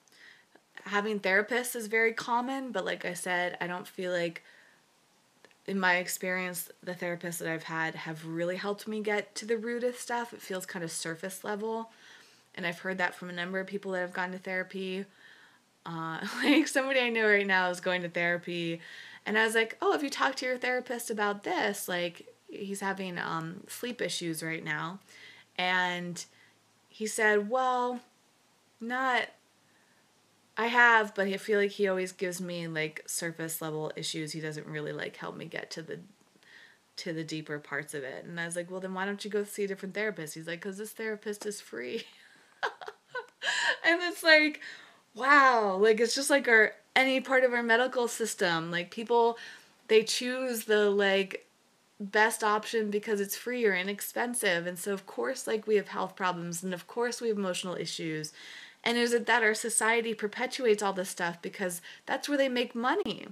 Having therapists is very common, but like I said, I don't feel like, in my experience, the therapists that I've had have really helped me get to the root of stuff. It feels kind of surface level, and I've heard that from a number of people that have gone to therapy. Like somebody I know right now is going to therapy, and I was like, oh, have you talked to your therapist about this? Like, he's having sleep issues right now, and he said, well, not... I have, but I feel like he always gives me like surface level issues. He doesn't really like help me get to the deeper parts of it. And I was like, well, then why don't you go see a different therapist? He's like, because this therapist is free. And it's like, wow, like it's just like any part of our medical system. Like people, they choose the like best option because it's free or inexpensive. And so of course, like we have health problems, and of course we have emotional issues. And is it that our society perpetuates all this stuff because that's where they make money?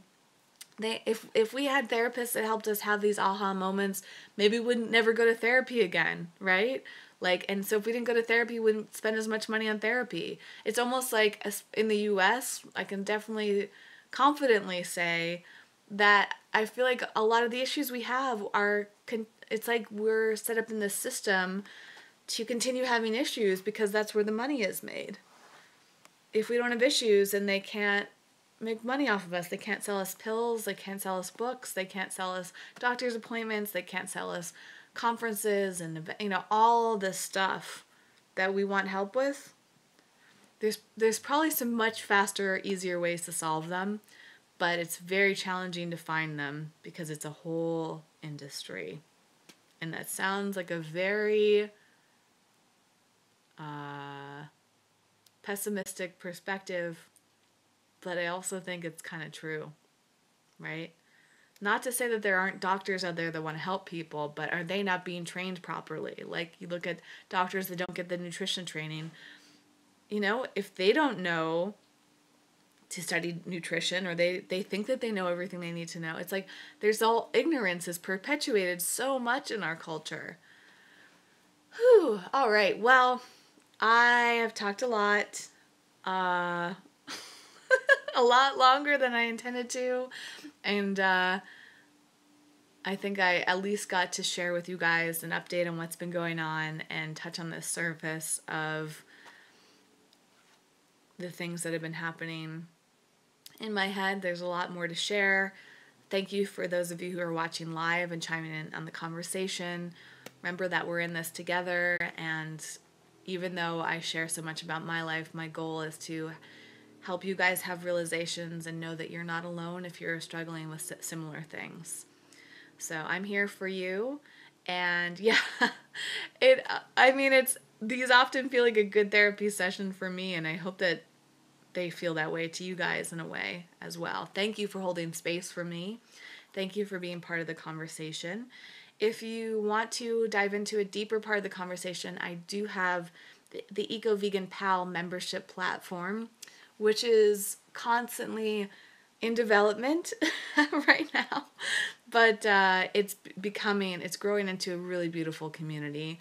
If we had therapists that helped us have these aha moments, maybe we wouldn't never go to therapy again, right? Like, and so if we didn't go to therapy, we wouldn't spend as much money on therapy. It's almost like in the US, I can definitely confidently say that I feel like a lot of the issues we have are, it's like we're set up in this system to continue having issues because that's where the money is made. If we don't have issues, then they can't make money off of us. They can't sell us pills, they can't sell us books, they can't sell us doctor's appointments, they can't sell us conferences and, you know, all this stuff that we want help with. There's probably some much faster, easier ways to solve them, but it's very challenging to find them because it's a whole industry. And that sounds like a very pessimistic perspective, but I also think it's kind of true, right? Not to say that there aren't doctors out there that want to help people, but are they not being trained properly? Like, you look at doctors that don't get the nutrition training. You know, if they don't know to study nutrition, or they think that they know everything they need to know, it's like there's all ignorance is perpetuated so much in our culture. Whew. All right. Well, I have talked a lot. A lot longer than I intended to. And I think I at least got to share with you guys an update on what's been going on and touch on the surface of the things that have been happening in my head. There's a lot more to share. Thank you for those of you who are watching live and chiming in on the conversation. Remember that we're in this together, and even though I share so much about my life, my goal is to help you guys have realizations and know that you're not alone if you're struggling with similar things. So I'm here for you. And yeah, these often feel like a good therapy session for me, and I hope that they feel that way to you guys in a way as well. Thank you for holding space for me. Thank you for being part of the conversation. If you want to dive into a deeper part of the conversation, I do have the Eco Vegan Pal membership platform, which is constantly in development right now, but it's growing into a really beautiful community.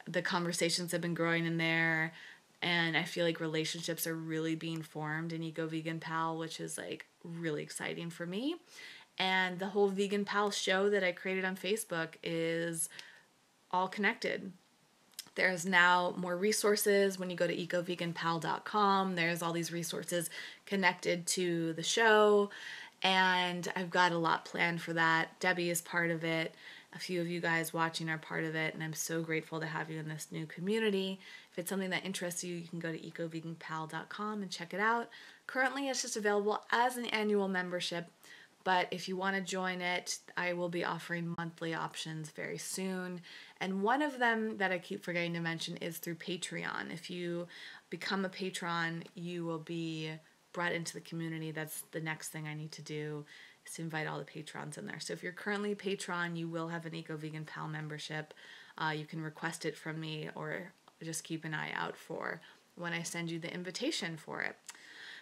The conversations have been growing in there, and I feel like relationships are really being formed in Eco Vegan Pal, which is like really exciting for me. And the whole Vegan Pal show that I created on Facebook is all connected. There's now more resources when you go to ecoveganpal.com. There's all these resources connected to the show, and I've got a lot planned for that. Debbie is part of it. A few of you guys watching are part of it, and I'm so grateful to have you in this new community. If it's something that interests you, you can go to ecoveganpal.com and check it out. Currently, it's just available as an annual membership, but if you want to join it, I will be offering monthly options very soon. And one of them that I keep forgetting to mention is through Patreon. If you become a patron, you will be brought into the community. That's the next thing I need to do, is to invite all the patrons in there. So if you're currently a patron, you will have an Eco Vegan Pal membership. You can request it from me, or just keep an eye out for when I send you the invitation for it.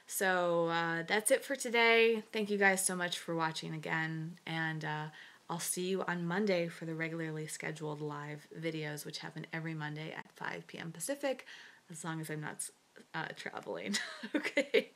So that's it for today. Thank you guys so much for watching again, and I'll see you on Monday for the regularly scheduled live videos, which happen every Monday at 5 p.m. Pacific, as long as I'm not traveling. Okay.